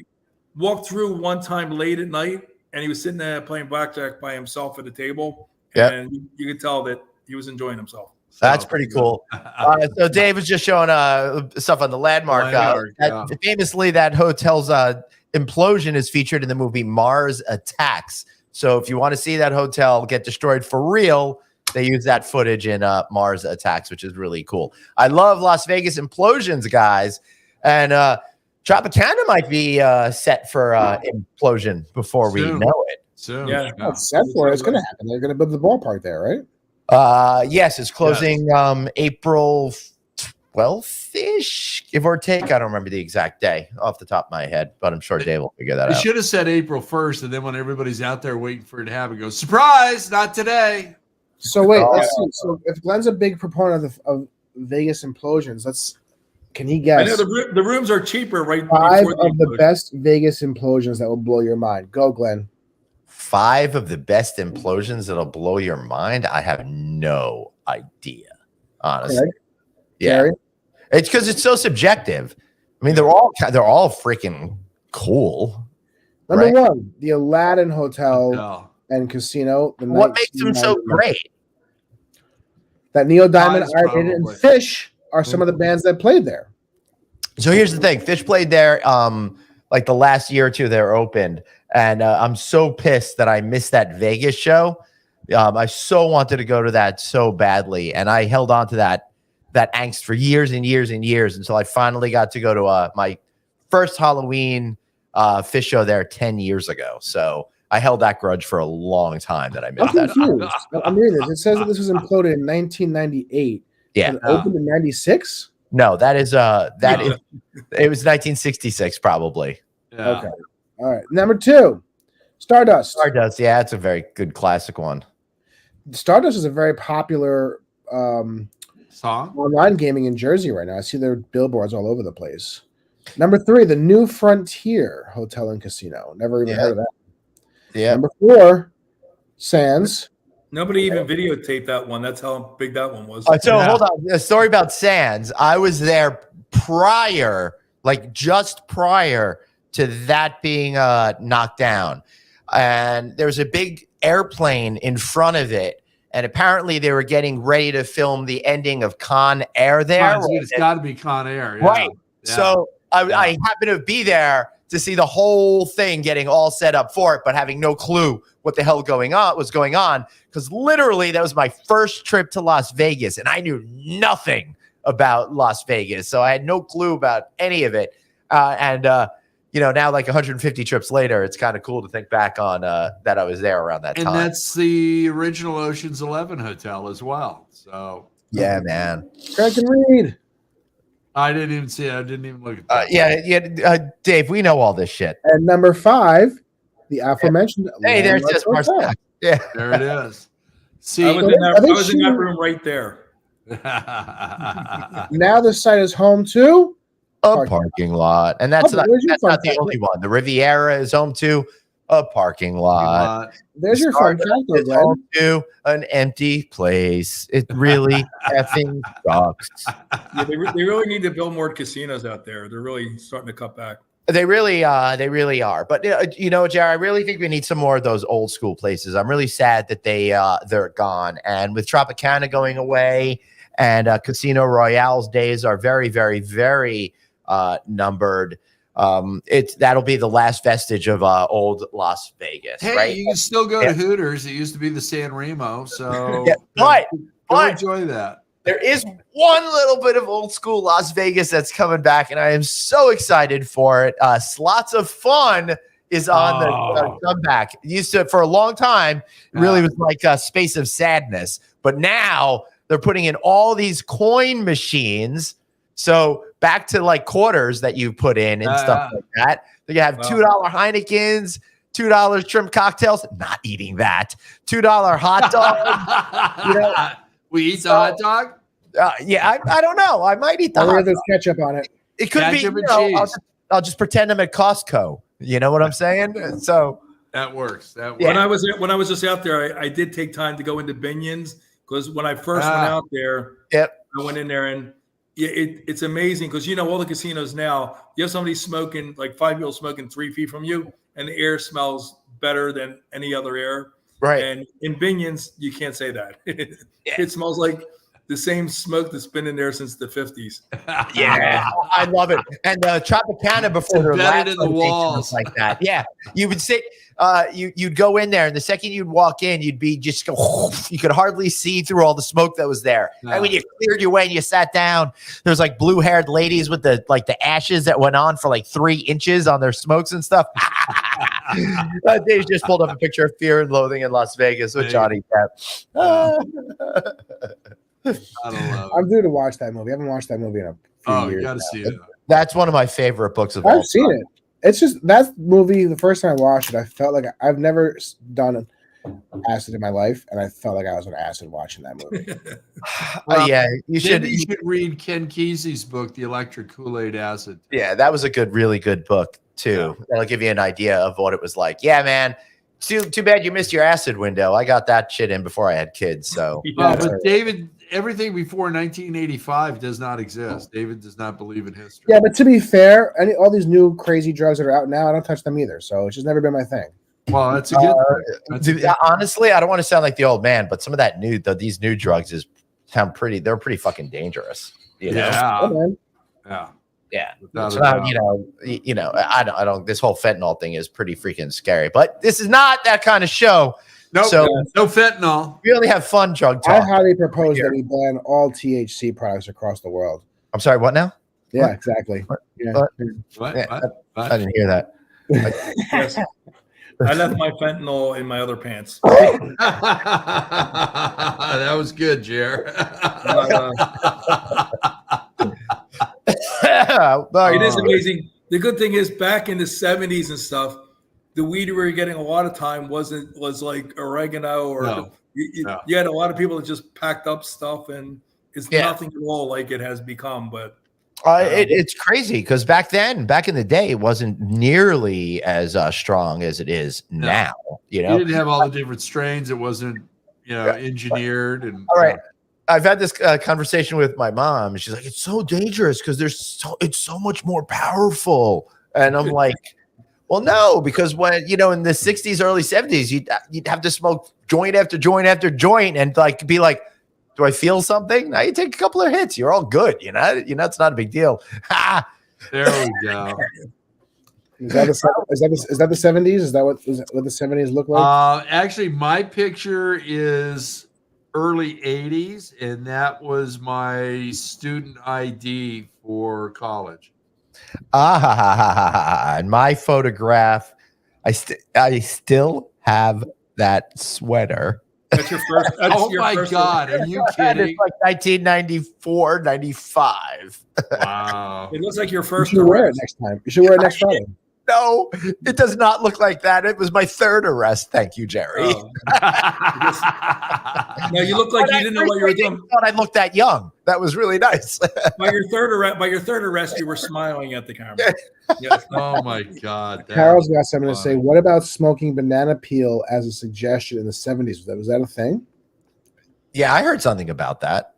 Speaker 4: walked through one time late at night, and he was sitting there playing blackjack by himself at a table.
Speaker 2: Yep.
Speaker 4: And you could tell that he was enjoying himself.
Speaker 2: That's pretty cool. So Dave was just showing stuff on the Landmark. Famously, that hotel's implosion is featured in the movie Mars Attacks. So if you want to see that hotel get destroyed for real, they use that footage in Mars Attacks, which is really cool. I love Las Vegas implosions, guys. And Tropicana might be set for implosion before we know it.
Speaker 3: Soon.
Speaker 4: Yeah.
Speaker 5: It's set for it. It's going to happen. They're going to build the ballpark there, right?
Speaker 2: Yes, it's closing April 12th-ish, give or take. I don't remember the exact day off the top of my head, but I'm sure Dave will figure that out.
Speaker 3: You should have said April 1st, and then when everybody's out there waiting for it to happen, go, surprise, not today.
Speaker 5: So wait, let's see. So if Glenn's a big proponent of Vegas implosions, can he guess?
Speaker 4: I know the rooms are cheaper, right?
Speaker 5: 5 of the best Vegas implosions that will blow your mind. Go, Glenn.
Speaker 2: 5 of the best implosions that'll blow your mind? I have no idea, honestly.
Speaker 5: Greg?
Speaker 2: Yeah,
Speaker 5: Gary?
Speaker 2: it's because it's so subjective. I mean, they're all freaking cool.
Speaker 5: Number 1, the Aladdin Hotel and Casino.
Speaker 2: What makes them so great?
Speaker 5: That Neil Diamond, Iron Maiden, and Fish are some of the bands that played there.
Speaker 2: So here's the thing: Fish played there, like the last year or two they were opened, and I'm so pissed that I missed that Vegas show. I so wanted to go to that so badly, and I held on to that angst for years and years and years until I finally got to go to my first Halloween Fish show there 10 years ago. So I held that grudge for a long time that I missed
Speaker 5: I'm
Speaker 2: that.
Speaker 5: confused. I'm reading this. It says that this was imploded in 1998.
Speaker 2: Yeah.
Speaker 5: And opened in 96?
Speaker 2: No, that is it was 1966 probably.
Speaker 3: Yeah.
Speaker 5: Okay. All right. Number 2, Stardust.
Speaker 2: Stardust, yeah, it's a very good classic one.
Speaker 5: Stardust is a very popular
Speaker 3: Song?
Speaker 5: online gaming in Jersey right now. I see their billboards all over the place. Number 3, the New Frontier Hotel and Casino. Never even heard of that.
Speaker 2: Yeah.
Speaker 5: Number 4, Sands.
Speaker 4: Nobody even videotaped that one. That's how big that one was.
Speaker 2: So hold on. A story about Sands. I was there just prior to that being knocked down. And there was a big airplane in front of it. And apparently they were getting ready to film the ending of Con Air there.
Speaker 3: It's got to be Con Air. Yeah.
Speaker 2: Right.
Speaker 3: Yeah.
Speaker 2: So I happened to be there to see the whole thing getting all set up for it, but having no clue what the hell was going on. Because literally that was my first trip to Las Vegas, and I knew nothing about Las Vegas. So I had no clue about any of it. Now like 150 trips later, it's kind of cool to think back on that I was there around that time.
Speaker 3: And that's the original Ocean's 11 hotel as well. So
Speaker 2: yeah, man.
Speaker 5: Craig and Reed.
Speaker 3: I didn't even see it. I didn't even look at that.
Speaker 2: Dave, we know all this shit.
Speaker 5: And number 5, the aforementioned.
Speaker 2: Hey, there's just Marcel. Yeah,
Speaker 3: there it is. See,
Speaker 4: I was in that room right there.
Speaker 5: Now the site is home to
Speaker 2: a parking lot, and that's not the only one. The Riviera is home to a parking lot.
Speaker 5: There's your fun fact,
Speaker 2: is home to an empty place. It really effing sucks.
Speaker 4: Yeah, they really need to build more casinos out there. They're really starting to cut back.
Speaker 2: They really are. But Jerry, I really think we need some more of those old school places. I'm really sad that they're gone. And with Tropicana going away, and Casino Royale's days are very, very, very numbered. That'll be the last vestige of old Las Vegas.
Speaker 3: Hey,
Speaker 2: right?
Speaker 3: you can still go to Hooters. It used to be the San Remo, so
Speaker 2: but
Speaker 3: enjoy that.
Speaker 2: There is one little bit of old school Las Vegas that's coming back, and I am so excited for it. Slots of Fun is on the comeback. It used to, for a long time, it really was like a Space of Sadness, but now they're putting in all these coin machines. So back to like quarters that you put in and stuff like that. They have $2 Heinekens, $2 shrimp cocktails. Not eating that. $2 hot dog.
Speaker 3: We eat the hot dog?
Speaker 2: I don't know. I might eat the hot dog.
Speaker 5: There's ketchup on it.
Speaker 2: It could be. I'll just pretend I'm at Costco. You know what I'm saying? So
Speaker 3: that works.
Speaker 4: Yeah. When I was just out there, I did take time to go into Binion's, because when I first went out there, I went in there, and it's amazing because all the casinos now, you have somebody smoking, like 5 people smoking 3 feet from you, and the air smells better than any other air.
Speaker 2: Right.
Speaker 4: And in Binion's, you can't say that. It smells like the same smoke that's been in there since the 50s.
Speaker 2: Yeah, I love it. And Tropicana before their last
Speaker 3: in the walls
Speaker 2: like that. Yeah, you would sit. You'd go in there, and the second you'd walk in, you'd be just go. You could hardly see through all the smoke that was there. And when you cleared your way and you sat down, there's like blue-haired ladies with the ashes that went on for like 3 inches on their smokes and stuff. Dave just pulled up a picture of Fear and Loathing in Las Vegas with Johnny Depp.
Speaker 5: I'm due to watch that movie. I haven't watched that movie in a few years.
Speaker 3: You gotta see it.
Speaker 2: That's one of my favorite books of all time.
Speaker 5: I've seen it. It's just that movie. The first time I watched it, I felt like I've never done acid in my life, and I felt like I was on acid watching that movie.
Speaker 2: You should
Speaker 3: read Ken Kesey's book, The Electric Kool-Aid Acid.
Speaker 2: Yeah, that was a really good book too. Yeah. That'll give you an idea of what it was like. Yeah, man. Too bad you missed your acid window. I got that shit in before I had kids. So,
Speaker 3: but David, everything before 1985 does not exist. David does not believe in history.
Speaker 5: Yeah, but to be fair, all these new crazy drugs that are out now, I don't touch them either. So it's just never been my thing.
Speaker 3: Well, that's a good thing.
Speaker 2: Honestly, I don't want to sound like the old man, but some of that these new drugs sound pretty. They're pretty fucking dangerous. You know?
Speaker 3: Yeah.
Speaker 2: Yeah.
Speaker 3: Without
Speaker 2: So
Speaker 3: a
Speaker 2: now,
Speaker 3: doubt.
Speaker 2: I don't. This whole fentanyl thing is pretty freaking scary. But this is not that kind of show.
Speaker 3: Nope,
Speaker 2: So
Speaker 3: no fentanyl.
Speaker 2: we only have fun drug
Speaker 5: I
Speaker 2: talk.
Speaker 5: highly propose that we ban all THC products across the world.
Speaker 2: I'm sorry. What now?
Speaker 5: Yeah,
Speaker 2: What?
Speaker 5: exactly. Yeah.
Speaker 2: What?
Speaker 3: What?
Speaker 2: I didn't hear that.
Speaker 4: Yes. I left my fentanyl in my other pants.
Speaker 3: That was good, Jer.
Speaker 4: It is amazing. The good thing is, back in the 70s and stuff, the weed we were getting a lot of time was like oregano or you had a lot of people that just packed up stuff, and it's nothing at all like it has become. But
Speaker 2: it's crazy because back in the day, it wasn't nearly as strong as it is now. You
Speaker 3: didn't have all the different strains. It wasn't, engineered. And
Speaker 2: all right. I've had this conversation with my mom, and she's like, "It's so dangerous because it's so much more powerful." And I'm like, "Well, no, because when in the 60s, early 70s, you'd have to smoke joint after joint after joint, and be like, do I feel something? Now you take a couple of hits, you're all good. It's not a big deal."
Speaker 3: There we go.
Speaker 5: Is that the 70s? Is that what the 70s look like?
Speaker 3: Actually, my picture is early 80s, and that was my student ID for college.
Speaker 2: And my photograph, I still have that sweater.
Speaker 4: That's your first.
Speaker 3: Oh my God, are you kidding?
Speaker 2: It's like 1994, 95.
Speaker 3: Wow.
Speaker 4: It looks like your first.
Speaker 5: You should wear it next time. You should wear it next Friday.
Speaker 2: No, it does not look like that. It was my third arrest. Thank you, Jerry.
Speaker 4: Oh. No, you look like you didn't know what you were doing.
Speaker 2: I thought I looked that young. That was really nice.
Speaker 4: By your third arrest, you were smiling at the camera. Yes.
Speaker 3: Oh my God.
Speaker 5: Carol's got something to say. What about smoking banana peel as a suggestion in the 70s? Was that a thing?
Speaker 2: Yeah, I heard something about that.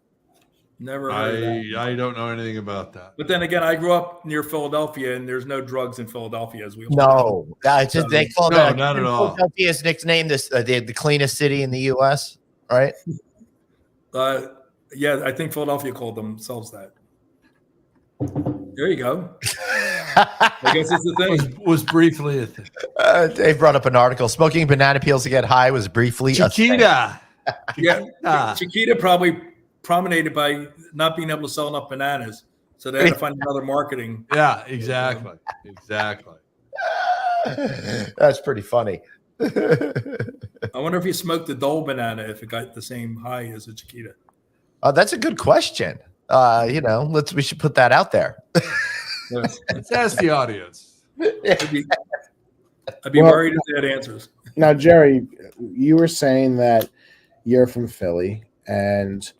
Speaker 4: Never heard of that.
Speaker 3: I don't know anything about that.
Speaker 4: But then again, I grew up near Philadelphia, and there's no drugs in Philadelphia, as we all
Speaker 2: know. It's just they call
Speaker 3: that. No, not at all.
Speaker 2: Philadelphia's nickname the cleanest city in the U.S. Right?
Speaker 4: Yeah, I think Philadelphia called themselves that. There you go. I guess it's the thing.
Speaker 3: Was briefly a thing.
Speaker 2: Dave brought up an article. Smoking banana peels to get high was briefly
Speaker 3: Chiquita.
Speaker 4: Yeah, Chiquita probably promenaded by not being able to sell enough bananas, so they had to find another marketing.
Speaker 3: Yeah, exactly.
Speaker 2: That's pretty funny.
Speaker 4: I wonder if you smoked the Dole banana, if it got the same high as a Chiquita.
Speaker 2: That's a good question. We should put that out there.
Speaker 3: Let's ask the audience.
Speaker 4: I'd be worried if they had answers.
Speaker 5: Now, Jerry, you were saying that you're from Philly, and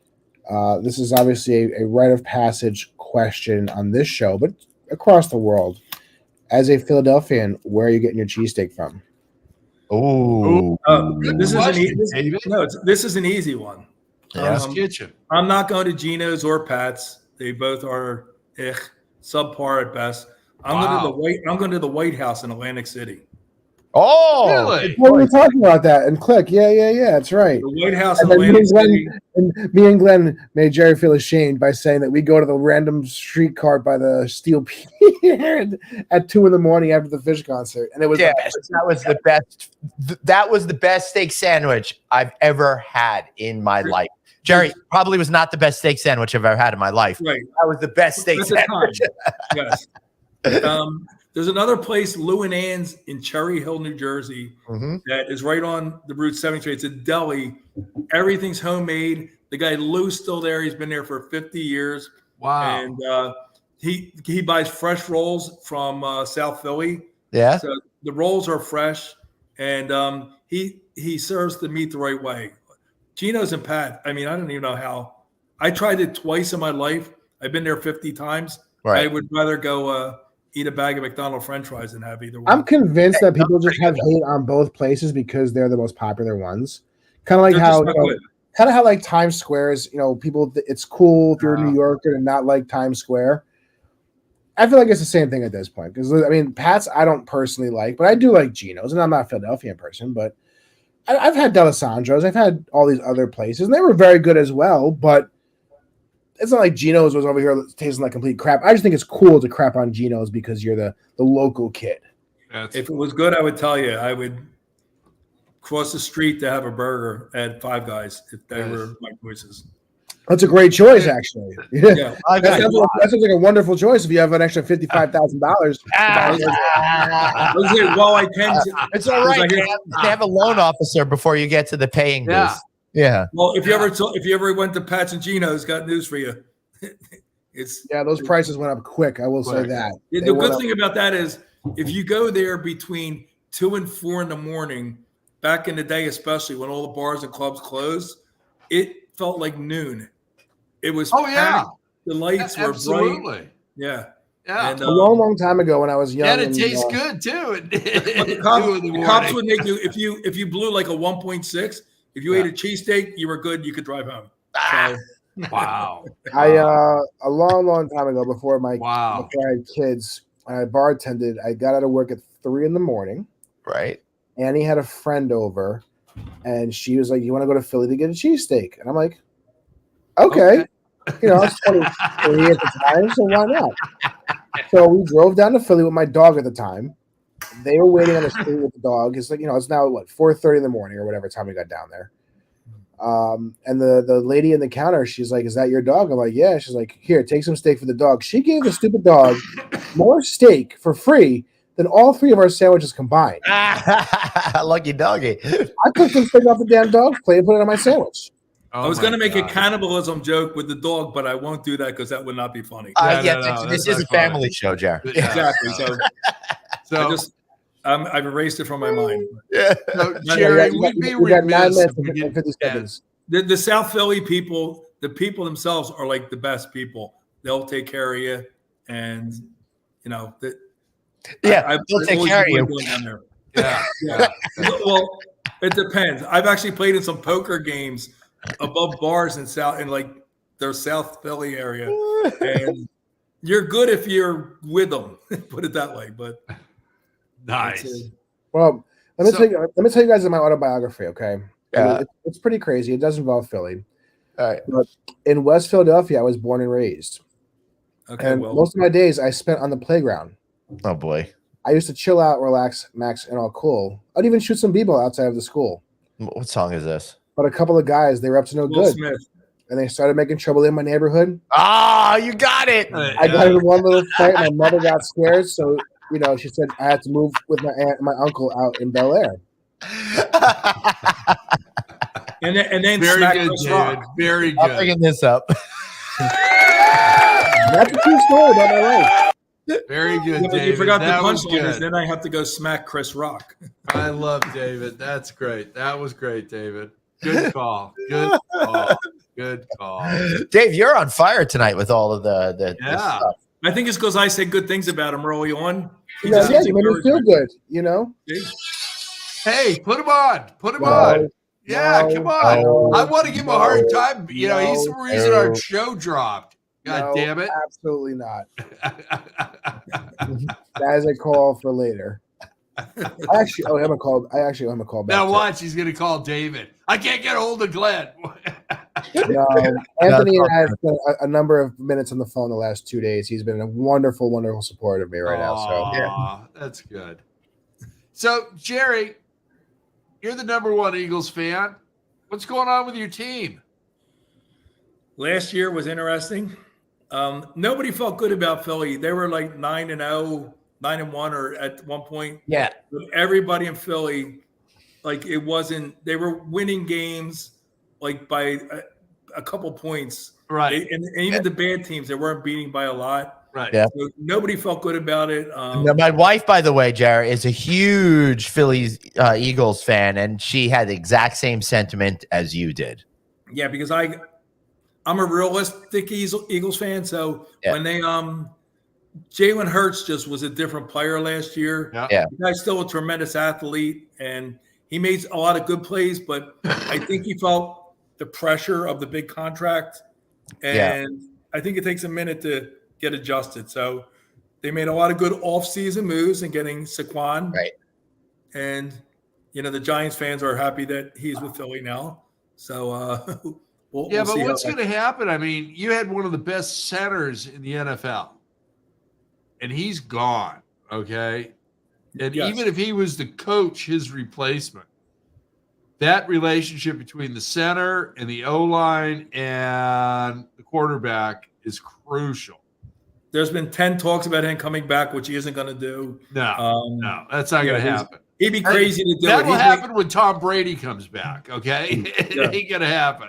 Speaker 5: this is obviously a rite of passage question on this show, but across the world. As a Philadelphian, where are you getting your cheesesteak from?
Speaker 4: This is an easy one.
Speaker 3: Kitchen.
Speaker 4: I'm not going to Geno's or Pat's. They both are subpar at best. I'm going to the White House in Atlantic City.
Speaker 2: Oh,
Speaker 3: really?
Speaker 5: What were we talking about that? And click. Yeah. That's right.
Speaker 4: The White House in Atlantic City.
Speaker 5: And me and Glenn made Jerry feel ashamed by saying that we go to the random streetcar by the Steel Pier at 2 a.m. after the Fish concert, and it was
Speaker 2: that was the best. That was the best steak sandwich I've ever had in my life. Jerry, probably was not the best steak sandwich I've ever had in my life.
Speaker 4: Right.
Speaker 2: That was the best steak sandwich.
Speaker 4: Yes. There's another place, Lou and Ann's in Cherry Hill, New Jersey, that is right on the Route 73. It's a deli. Everything's homemade. The guy Lou's still there. He's been there for 50 years.
Speaker 3: Wow.
Speaker 4: And he buys fresh rolls from South Philly.
Speaker 2: Yeah.
Speaker 4: So the rolls are fresh, and he serves the meat the right way. Geno's and Pat, I mean, I don't even know how. I tried it twice in my life. I've been there 50 times. Right. I would rather go eat a bag of McDonald's French fries than have either one.
Speaker 5: I'm convinced that people just have hate on both places because they're the most popular ones. Kind of like how like Times Square is, people. It's cool if you're a New Yorker and not like Times Square. I feel like it's the same thing at this point because I mean, Pat's I don't personally like, but I do like Geno's, and I'm not a Philadelphia person, but I've had D'Alessandro's, I've had all these other places, and they were very good as well. But it's not like Geno's was over here tasting like complete crap. I just think it's cool to crap on Geno's because you're the local kid.
Speaker 4: If it was good, I would tell you. I would cross the street to have a burger at Five Guys if they were my choices.
Speaker 5: That's a great choice, actually.
Speaker 4: Yeah.
Speaker 5: That sounds like a wonderful choice if you have an extra $55,000.
Speaker 4: Well, I tend to.
Speaker 2: It's all right. They have a loan officer before you get to the paying booth. Yeah.
Speaker 4: Well, if you ever went to Pat's and Geno's, got news for you.
Speaker 5: Those prices went up quick. I will say that.
Speaker 4: The good thing about that is if you go there between 2 and 4 in the morning, back in the day, especially when all the bars and clubs closed, it felt like noon. It was packed. The lights were bright. Yeah.
Speaker 5: And, a long time ago when I was young.
Speaker 3: And it tastes good too.
Speaker 4: The cops would make you if you blew like a 1.6. If you ate a cheesesteak, you were good. You could drive home.
Speaker 3: Wow.
Speaker 5: A long time ago, before I had kids, I bartended. I got out of work at 3 a.m.
Speaker 2: Right.
Speaker 5: Annie had a friend over, and she was like, "You want to go to Philly to get a cheesesteak?" And I'm like, "Okay." I was 23 at the time, so why not? So we drove down to Philly with my dog at the time. They were waiting on the street with the dog. It's like, it's now 4:30 in the morning or whatever time we got down there. And the lady in the counter, she's like, "Is that your dog?" I'm like, "Yeah." She's like, "Here, take some steak for the dog." She gave the stupid dog more steak for free than all 3 of our sandwiches combined.
Speaker 2: Lucky doggy.
Speaker 5: I took some steak off the damn dog's plate and put it on my sandwich.
Speaker 4: I was going to make a cannibalism joke with the dog, but I won't do that because that would not be funny.
Speaker 2: This is a family show, Jerry.
Speaker 4: Exactly. So I've erased it from my mind.
Speaker 2: Yeah.
Speaker 3: So, Jerry, we'd be remiss if we didn't.
Speaker 5: 50 seconds.
Speaker 4: The South Philly people, the people themselves are like the best people. They'll take care of you, and they'll
Speaker 2: take care of you.
Speaker 4: Yeah. Well, it depends. I've actually played in some poker games above bars in their South Philly area, and you're good if you're with them. Put it that way. But
Speaker 3: nice.
Speaker 5: Well, let me tell you guys my autobiography. Okay, it's pretty crazy. It does involve Philly.
Speaker 2: All right.
Speaker 5: But in West Philadelphia, I was born and raised.
Speaker 4: Okay.
Speaker 5: And most of my days I spent on the playground.
Speaker 2: Oh boy.
Speaker 5: I used to chill out, relax, max, and all cool. I'd even shoot some b-ball outside of the school.
Speaker 2: What song is this?
Speaker 5: But a couple of guys, they were up to no
Speaker 4: Will
Speaker 5: good.
Speaker 4: Smith.
Speaker 5: And they started making trouble in my neighborhood.
Speaker 2: You got it.
Speaker 5: I got in one little fight. My mother got scared. So, she said I had to move with my aunt and my uncle out in Bel Air.
Speaker 4: And then
Speaker 3: very good,
Speaker 4: Chris
Speaker 3: David.
Speaker 4: Rock.
Speaker 3: Very good.
Speaker 2: I'm bringing this up.
Speaker 5: That's a true story about my life.
Speaker 3: Very good,
Speaker 4: But
Speaker 3: David.
Speaker 4: you forgot the
Speaker 3: That was
Speaker 4: punchline.
Speaker 3: good.
Speaker 4: Then I have to go smack Chris Rock.
Speaker 3: I love David. That's great. That was great, David. Good call. Good call. Good call.
Speaker 2: Dave, you're on fire tonight with all of the stuff.
Speaker 4: I think it's because I say good things about him early on.
Speaker 5: You made me feel good,
Speaker 3: Hey, put him on. Put him on. Yeah, come on. I want to give him a hard time. He's the reason our show dropped. God damn it.
Speaker 5: Absolutely not. That is a call for later. I actually owe him a call back.
Speaker 3: Now watch, he's going to call David. I can't get a hold of Glenn.
Speaker 5: No, Anthony and I have spent a number of minutes on the phone the last 2 days. He's been a wonderful, wonderful support of me right now. So
Speaker 3: that's good. So, Jerry, you're the #1 Eagles fan. What's going on with your team?
Speaker 4: Last year was interesting. Nobody felt good about Philly. They were like 9-0, 9-1, or at one point.
Speaker 2: Yeah.
Speaker 4: But everybody in Philly, it wasn't. They were winning games by a couple points.
Speaker 3: Right.
Speaker 4: And even the bad teams, they weren't beating by a lot.
Speaker 3: Right.
Speaker 2: Yeah.
Speaker 4: So nobody felt good about it.
Speaker 2: Now, my wife, by the way, Jerry, is a huge Phillies Eagles fan, and she had the exact same sentiment as you did.
Speaker 4: Yeah, because I'm a realistic Eagles fan. So when they Jalen Hurts just was a different player last year.
Speaker 2: Yeah.
Speaker 4: The guy's still a tremendous athlete, and he made a lot of good plays, but I think he felt the pressure of the big contract, and I think it takes a minute to get adjusted. So they made a lot of good off-season moves in getting Saquon.
Speaker 2: Right.
Speaker 4: And, the Giants fans are happy that he's with Philly now. So we'll
Speaker 3: but
Speaker 4: see
Speaker 3: what's
Speaker 4: how
Speaker 3: going to happen? I mean, you had one of the best centers in the NFL, and he's gone. Okay. And
Speaker 4: Yes.
Speaker 3: even if he was the coach, his replacement, that relationship between the center and the O-line and the quarterback is crucial.
Speaker 4: There's been 10 talks about him coming back, which he isn't going to do.
Speaker 3: No, that's not going to happen.
Speaker 4: He'd be crazy to do
Speaker 3: that
Speaker 4: it.
Speaker 3: That will happen when Tom Brady comes back, okay? It ain't going to happen.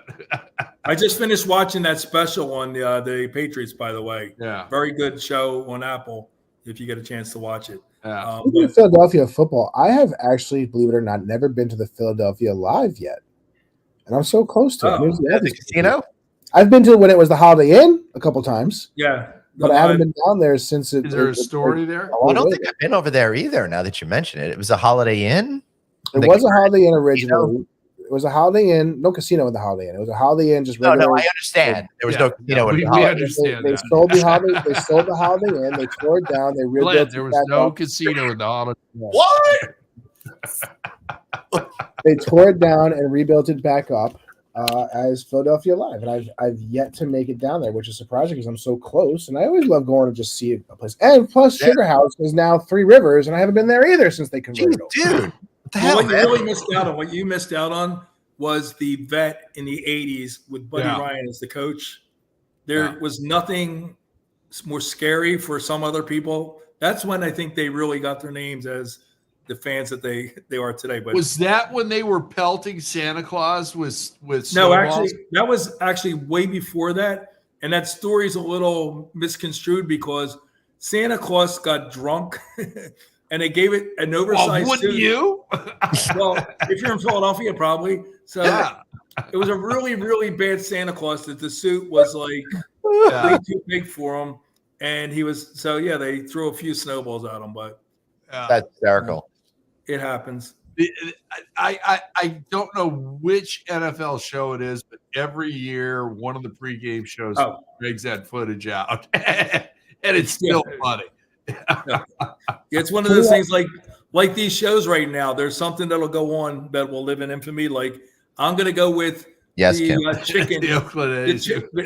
Speaker 4: I just finished watching that special on the Patriots, by the way.
Speaker 3: Yeah.
Speaker 4: Very good show on Apple if you get a chance to watch it.
Speaker 5: Speaking of Philadelphia football, I have actually, believe it or not, never been to the Philadelphia Live yet. And I'm so close to it.
Speaker 2: The casino?
Speaker 5: I've been to when it was the Holiday Inn a couple times.
Speaker 4: Yeah.
Speaker 5: But I haven't been down there since it.
Speaker 3: Is there a story there?
Speaker 2: I don't think I've been over there either. Now that you mention it, it was a Holiday Inn.
Speaker 5: It was a Holiday Inn originally. It was a Holiday Inn, no casino in the Holiday Inn. It was a Holiday Inn, just regular.
Speaker 2: No, I understand. There was no casino in the
Speaker 3: we
Speaker 2: Holiday
Speaker 3: understand
Speaker 5: They sold the Holiday. They sold the Holiday Inn. They tore it down. They rebuilt
Speaker 3: Glenn,
Speaker 5: it.
Speaker 3: there was no casino in the Holiday Inn.
Speaker 2: What?
Speaker 5: They tore it down and rebuilt it back up as Philadelphia Live, and I've yet to make it down there, which is surprising because I'm so close. And I always love going to just see a place. And plus, Sugar House is now Three Rivers, and I haven't been there either since they converted.
Speaker 2: Dude,
Speaker 4: what you really missed out on, what you missed out on, was the vet in the '80s with Buddy Ryan as the coach. There was nothing more scary for some other people. That's when I think they really got their names as the fans that they are today. But
Speaker 3: was that when they were pelting Santa Claus with
Speaker 4: no, actually, that was actually way before that. And that story's a little misconstrued because Santa Claus got drunk and they gave it an oversized
Speaker 3: wouldn't
Speaker 4: suit.
Speaker 3: You?
Speaker 4: Well, if you're in Philadelphia, probably. So it was a really, really bad Santa Claus that the suit was like way too big for him. And he was, they threw a few snowballs at him, but
Speaker 2: that's hysterical.
Speaker 4: It happens.
Speaker 3: I don't know which NFL show it is, but every year one of the pregame shows brings that footage out, and it's still funny.
Speaker 4: It's one of those things like these shows right now. There's something that'll go on that will live in infamy. Like I'm going to go with the chicken.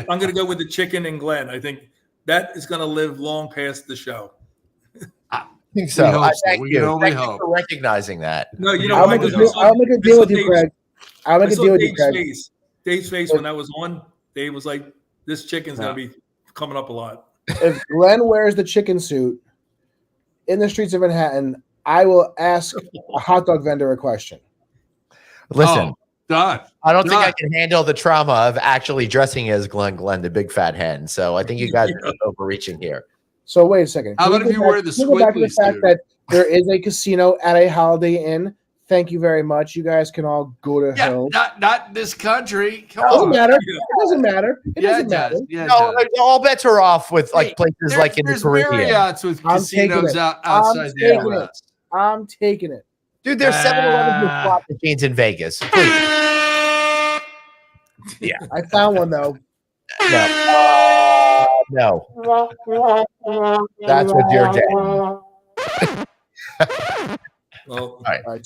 Speaker 4: I'm going to go with the chicken and Glenn. I think that is going to live long past the show.
Speaker 2: I think so. Thank you. Thank
Speaker 3: you
Speaker 2: for recognizing that.
Speaker 4: No, you know,
Speaker 5: I'll make a deal with you, Greg. I'll make a deal with you, Greg.
Speaker 4: Dave's face when that was on, Dave was like, "This chicken's gonna be coming up a lot."
Speaker 5: If Glenn wears the chicken suit in the streets of Manhattan, I will ask a hot dog vendor a question.
Speaker 2: Listen,
Speaker 3: done.
Speaker 2: I don't think I can handle the trauma of actually dressing as Glenn, the big fat hen. So I think you guys are overreaching here.
Speaker 5: So wait a second.
Speaker 3: How about if you wear the squiggly
Speaker 5: fact that there is a casino at a Holiday Inn? Thank you very much. You guys can all go to hell.
Speaker 3: Not in this country. Come
Speaker 5: on.
Speaker 3: matter.
Speaker 5: It doesn't matter. It doesn't matter.
Speaker 3: Yeah,
Speaker 2: no, all bets are off with like places like in the Caribbean.
Speaker 3: Marriott's with casinos outside the U.S.
Speaker 5: I'm taking it.
Speaker 2: Dude, there's 7-Elevens with slot machines in Vegas. Please. Yeah.
Speaker 5: I found one though.
Speaker 2: No. That's what you're getting.
Speaker 4: Well,
Speaker 2: all right.
Speaker 4: I'm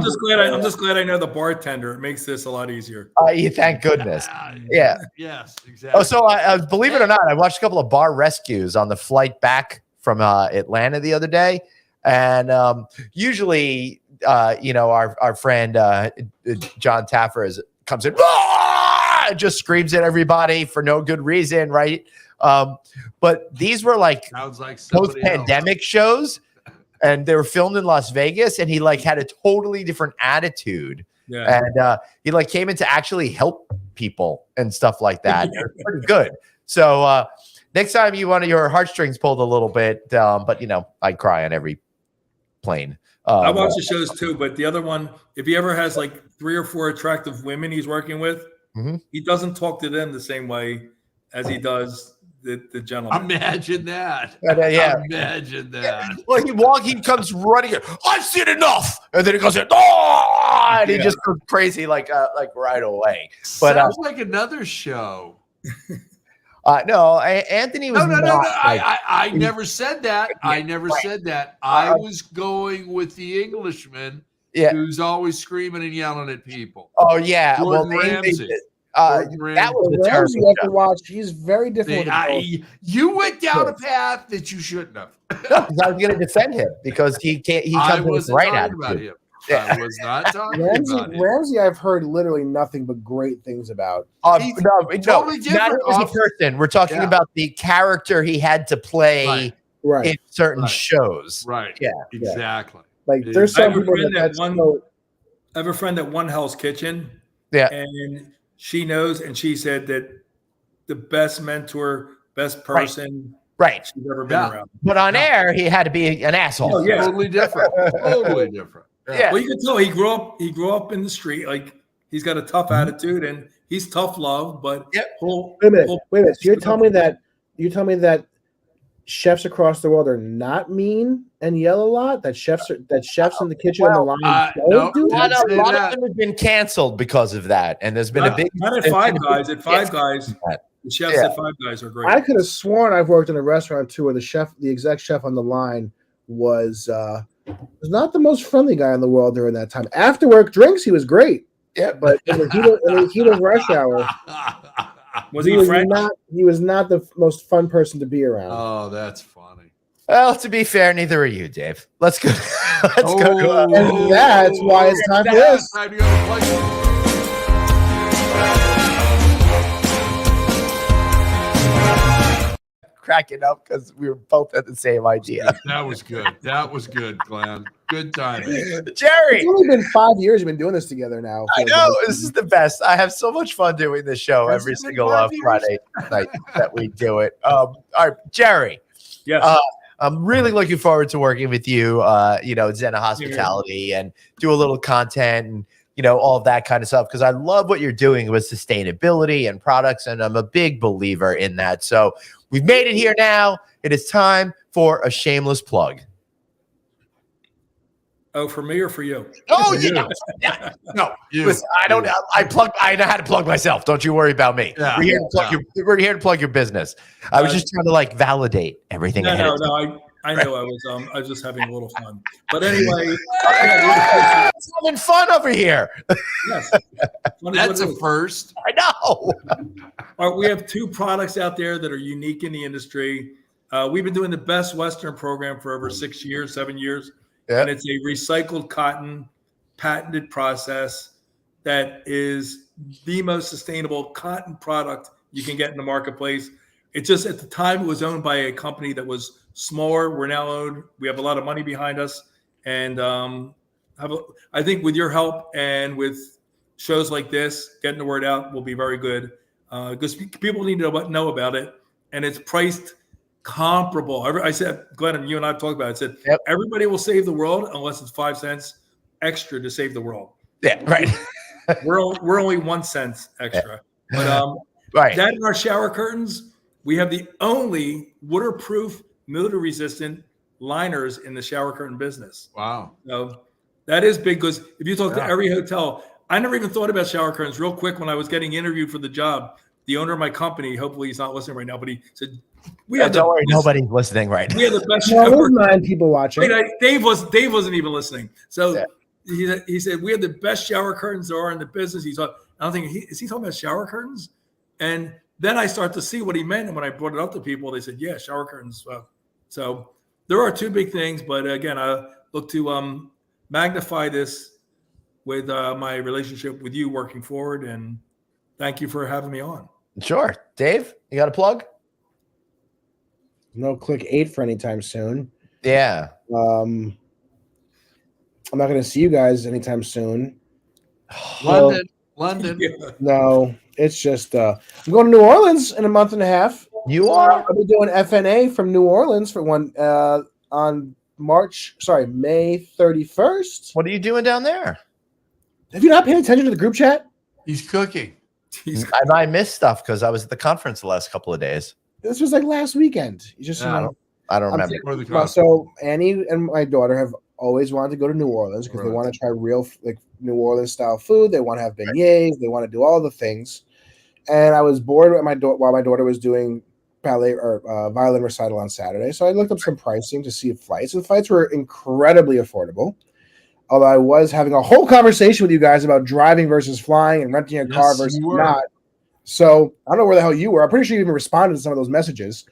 Speaker 4: just glad I know the bartender. It makes this a lot easier.
Speaker 2: Thank goodness. Yeah.
Speaker 3: Yes, exactly.
Speaker 2: Oh, so believe it or not, I watched a couple of bar rescues on the flight back from Atlanta the other day, and usually, our friend John Taffer comes in, just screams at everybody for no good reason, right? But these were like post-pandemic shows. And they were filmed in Las Vegas, and he had a totally different attitude. Yeah. And he came in to actually help people and stuff like that. Pretty good. So next time you want your heartstrings pulled a little bit, but I cry on every plane.
Speaker 4: I watch the shows too, but the other one, if he ever has 3 or 4 attractive women he's working with, he doesn't talk to them the same way as he does the gentleman.
Speaker 3: Imagine that. Imagine that.
Speaker 2: Well, he comes running. I've seen enough, and then he goes, and he just goes crazy like right away. But
Speaker 3: sounds like another show.
Speaker 2: No, Anthony was.
Speaker 3: No. I never said that. I never said that. I was going with the Englishman. Who's always screaming and yelling at people.
Speaker 2: Oh yeah.
Speaker 3: Gordon Ramsay.
Speaker 2: That was a
Speaker 5: Ramsey, you
Speaker 2: terrible
Speaker 5: have to
Speaker 2: show.
Speaker 5: watch. He's very different. with the ball.
Speaker 3: You went down a path that you shouldn't have.
Speaker 2: No, 'cause I was going to defend him because he can't. He
Speaker 3: I
Speaker 2: comes with
Speaker 3: wasn't
Speaker 2: right
Speaker 3: talking
Speaker 2: attitude.
Speaker 3: about him.
Speaker 2: Yeah.
Speaker 3: I was not talking about him.
Speaker 5: Ramsey, I've heard literally nothing but great things about.
Speaker 3: He's
Speaker 2: No,
Speaker 3: totally
Speaker 2: not
Speaker 3: different
Speaker 2: as a
Speaker 3: off-
Speaker 2: person. We're talking
Speaker 3: Yeah.
Speaker 2: about the character he had to play
Speaker 5: Right.
Speaker 2: in certain
Speaker 3: Right.
Speaker 2: shows.
Speaker 3: Right.
Speaker 2: Yeah.
Speaker 3: Exactly.
Speaker 5: Like there's
Speaker 4: I
Speaker 5: some
Speaker 4: have a
Speaker 5: people
Speaker 4: friend
Speaker 5: that's
Speaker 4: that
Speaker 5: so,
Speaker 4: I have a friend at One Hell's Kitchen.
Speaker 2: Yeah.
Speaker 4: And she knows, and she said that the best mentor, best person
Speaker 2: Right.
Speaker 4: she's ever been
Speaker 3: Yeah.
Speaker 4: around.
Speaker 2: But on air, he had to be an asshole.
Speaker 4: Oh, yeah.
Speaker 3: Totally different. Totally different.
Speaker 2: Yeah.
Speaker 4: Well, you can tell he grew up in the street. Like he's got a tough attitude and he's tough love, but
Speaker 2: Yep.
Speaker 4: he'll-
Speaker 5: wait a minute.
Speaker 4: he'll-
Speaker 5: So you're telling me that chefs across the world are not mean and yell a lot? That chefs in the kitchen on the line don't
Speaker 3: no,
Speaker 5: do that?
Speaker 3: I'd say
Speaker 2: A lot
Speaker 3: that.
Speaker 2: of them have been canceled because of that, and there's been a big.
Speaker 4: not at
Speaker 2: there's
Speaker 4: Five
Speaker 2: been a
Speaker 4: Guys.
Speaker 2: big-
Speaker 4: At Five
Speaker 2: yes.
Speaker 4: Guys, the chefs
Speaker 2: Yeah.
Speaker 4: at Five Guys are great.
Speaker 5: I could have sworn I've worked in a restaurant too where the exec chef on the line was not the most friendly guy in the world during that time. After work drinks, he was great.
Speaker 2: Yeah,
Speaker 5: But in the heat of rush hour,
Speaker 4: was he French?
Speaker 5: he was not the most fun person to be around.
Speaker 3: Oh, that's funny.
Speaker 2: Well, to be fair, neither are you, Dave. Let's go. Let's go.
Speaker 5: And that's why it's time for this.
Speaker 3: Time to go to play.
Speaker 2: Cracking up because we were both at the same idea.
Speaker 3: That was good. That was good, Glenn. Good timing.
Speaker 2: Jerry,
Speaker 5: It's only been 5 years we've been doing this together now.
Speaker 2: I know this is the best. I have so much fun doing this show
Speaker 3: Has
Speaker 2: every
Speaker 3: it been
Speaker 2: single
Speaker 3: 5 years?
Speaker 2: Friday night that we do it. All right, Jerry.
Speaker 4: Yes.
Speaker 2: I'm really looking forward to working with you, at Zenna Hospitality and do a little content and, all of that kind of stuff. Because I love what you're doing with sustainability and products. And I'm a big believer in that. So we've made it here now. It is time for a shameless plug.
Speaker 4: Oh, for me or for you?
Speaker 2: Oh,
Speaker 3: You.
Speaker 2: yeah.
Speaker 3: No, you.
Speaker 2: Listen, I know how to plug myself. Don't you worry about me.
Speaker 3: Yeah,
Speaker 2: we're here to plug your business. I was just trying to validate everything.
Speaker 4: No,
Speaker 2: ahead
Speaker 4: no,
Speaker 2: of time.
Speaker 4: no. I know I was just having a little fun. But anyway,
Speaker 2: It's having fun over here.
Speaker 4: yes.
Speaker 3: That's a first.
Speaker 2: I know.
Speaker 4: All right, we have two products out there that are unique in the industry. We've been doing the Best Western program for over 6 years, 7 years.
Speaker 2: Yeah.
Speaker 4: And it's a recycled cotton patented process that is the most sustainable cotton product you can get in the marketplace. It just, at the time, it was owned by a company that was smaller. We're now owned. We have a lot of money behind us. And I think with your help and with shows like this, getting the word out will be very good because people need to know about it. And it's priced comparable. I said, Glenn, you and I talked about it. I said,
Speaker 2: Yep.
Speaker 4: Everybody will save the world unless it's 5 cents extra to save the world.
Speaker 2: Yeah, right.
Speaker 4: We're only 1 cent extra. But
Speaker 2: Right.
Speaker 4: that and our shower curtains, we have the only waterproof, motor-resistant liners in the shower curtain business.
Speaker 3: Wow.
Speaker 4: So that is big because if you talk to every hotel, I never even thought about shower curtains. Real quick, when I was getting interviewed for the job, the owner of my company, hopefully he's not listening right now, but he said,
Speaker 2: Don't worry, nobody's listening right
Speaker 4: we have the best
Speaker 5: Well,
Speaker 4: shower
Speaker 5: there's 9 people watching.
Speaker 4: Wait, Dave wasn't even listening. So he said we have the best shower curtains there are in the business. He thought, I'm thinking, is he talking about shower curtains? And then I start to see what he meant. And when I brought it up to people, they said, yeah, shower curtains. So there are two big things. But again, I look to magnify this with my relationship with you working forward. And thank you for having me on.
Speaker 2: Sure. Dave, you got a plug?
Speaker 5: No click 8 for anytime soon.
Speaker 2: Yeah.
Speaker 5: I'm not going to see you guys anytime soon.
Speaker 3: London.
Speaker 4: Yeah.
Speaker 5: No, it's just I'm going to New Orleans in a month and a half.
Speaker 2: You are?
Speaker 5: I'll be doing FNA from New Orleans for on May 31st.
Speaker 2: What are you doing down there?
Speaker 5: Have you not paid attention to the group chat?
Speaker 3: He's cooking.
Speaker 2: I missed stuff because I was at the conference the last couple of days.
Speaker 5: This was like last weekend. You just
Speaker 2: I don't remember.
Speaker 3: Or the
Speaker 5: Well, so Annie and my daughter have always wanted to go to New Orleans because they want to try real New Orleans style food. They want to have beignets. They want to do all the things. And I was bored while my daughter was doing ballet or violin recital on Saturday. So I looked up some pricing to see flights, and flights were incredibly affordable. Although I was having a whole conversation with you guys about driving versus flying and renting a car versus not. So I don't know where the hell you were. I'm pretty sure you even responded to some of those messages.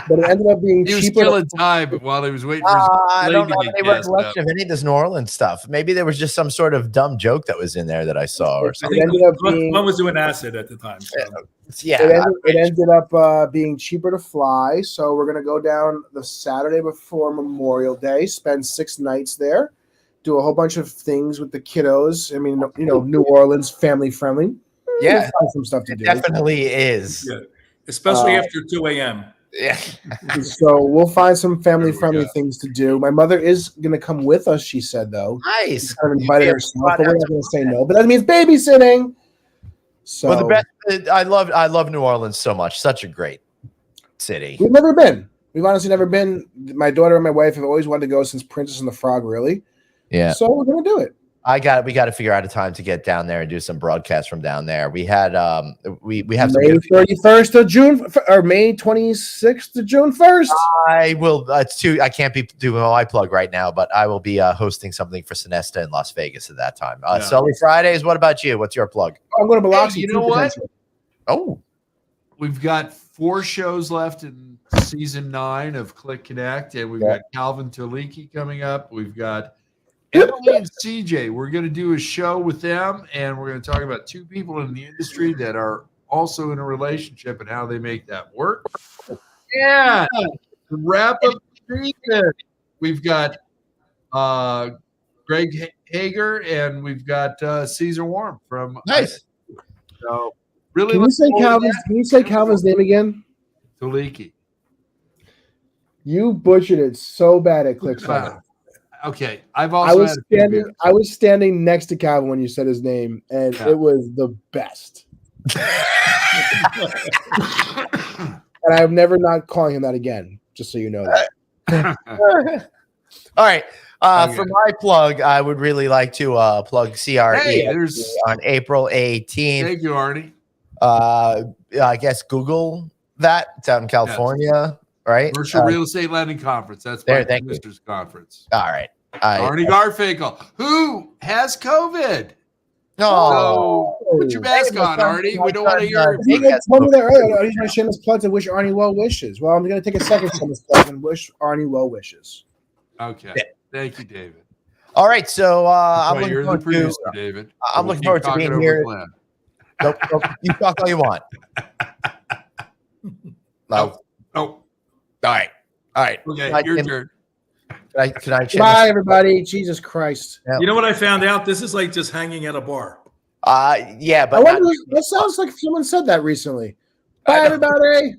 Speaker 5: But it ended up being
Speaker 3: He was
Speaker 5: cheaper.
Speaker 3: killing time while he was waiting for his
Speaker 2: I
Speaker 3: plane
Speaker 2: don't
Speaker 3: to
Speaker 2: know
Speaker 3: get
Speaker 2: any
Speaker 3: gassed up.
Speaker 2: recollection of any of this New Orleans stuff. Maybe there was just some sort of dumb joke that was in there that I saw or
Speaker 4: I
Speaker 2: something.
Speaker 4: think
Speaker 5: ended up being-
Speaker 4: one was doing acid at the time. So.
Speaker 2: Yeah,
Speaker 5: It ended up being cheaper to fly. So we're gonna go down the Saturday before Memorial Day, spend 6 nights there, do a whole bunch of things with the kiddos. I mean, you know, New Orleans, family friendly.
Speaker 2: yeah,
Speaker 5: We'll find some stuff to
Speaker 2: it
Speaker 5: do.
Speaker 2: definitely is.
Speaker 4: Yeah, especially after 2 a.m.
Speaker 2: Yeah.
Speaker 5: So we'll find some family friendly
Speaker 4: go.
Speaker 5: things to do. My mother is going to come with us, she said, though.
Speaker 2: Nice.
Speaker 5: She's kind of invited
Speaker 2: Yeah,
Speaker 5: herself, but we're not going to say no. But that means babysitting. So
Speaker 2: Well, the best. I love New Orleans so much. Such a great city.
Speaker 5: we've never been. We've honestly never been. My daughter and my wife have always wanted to go since Princess and the Frog, really.
Speaker 2: Yeah.
Speaker 5: So we're going to do it.
Speaker 2: We got to figure out a time to get down there and do some broadcasts from down there. We had we have some
Speaker 5: May 31st to June, or May 26th to June 1st.
Speaker 2: I will. It's too. I can't be doing my plug right now, but I will be hosting something for Sinesta in Las Vegas at that time.
Speaker 4: Yeah.
Speaker 2: Sully Fridays. What about you? What's your plug?
Speaker 5: I'm going to Biloxi.
Speaker 3: Hey, you
Speaker 5: too,
Speaker 3: know what?
Speaker 5: potentially.
Speaker 2: Oh,
Speaker 3: We've got 4 shows left in season 9 of Click Connect, and we've got Calvin Toliki coming up. We've got Emily and CJ. We're going to do a show with them, and we're going to talk about 2 people in the industry that are also in a relationship and how they make that work. Yeah. To wrap up the season, we've got Greg Hager, and we've got Caesar Warm from
Speaker 2: nice.
Speaker 3: So really,
Speaker 5: Can you say Calvin's name again?
Speaker 3: Toliki.
Speaker 5: You butchered it so bad at Click.
Speaker 3: Okay, I've also
Speaker 5: I was standing next to Calvin when you said his name, and it was the best. And I'm never not calling him that again, just so you know that.
Speaker 2: All right. For my plug, I would really like to plug CRE on April 18th.
Speaker 3: Thank you, Arnie.
Speaker 2: I guess Google that. It's out in California, right?
Speaker 3: Commercial Real Estate Lending Conference. That's my minister's conference.
Speaker 2: All right.
Speaker 3: Arnie Garfinkel, who has COVID.
Speaker 2: No.
Speaker 3: So put your mask on, Arnie. We don't want to hear.
Speaker 5: Told me that earlier. I used my shameless plug to wish Arnie well wishes. Well, I'm going to take a second shameless plug and wish Arnie well wishes.
Speaker 3: Okay. Thank you, David.
Speaker 2: All right. So I'm looking
Speaker 3: you're the
Speaker 2: forward
Speaker 3: producer,
Speaker 2: to,
Speaker 3: David.
Speaker 2: I'm looking forward to being here. Nope, you talk all you want. No.
Speaker 3: Oh.
Speaker 2: All right.
Speaker 3: Okay, your turn.
Speaker 2: Can I
Speaker 5: Bye, everybody. Jesus Christ.
Speaker 2: Yeah.
Speaker 4: You know what I found out? This is like just hanging at a bar.
Speaker 2: Yeah, but
Speaker 5: I wonder, that sounds like someone said that recently. Bye, everybody.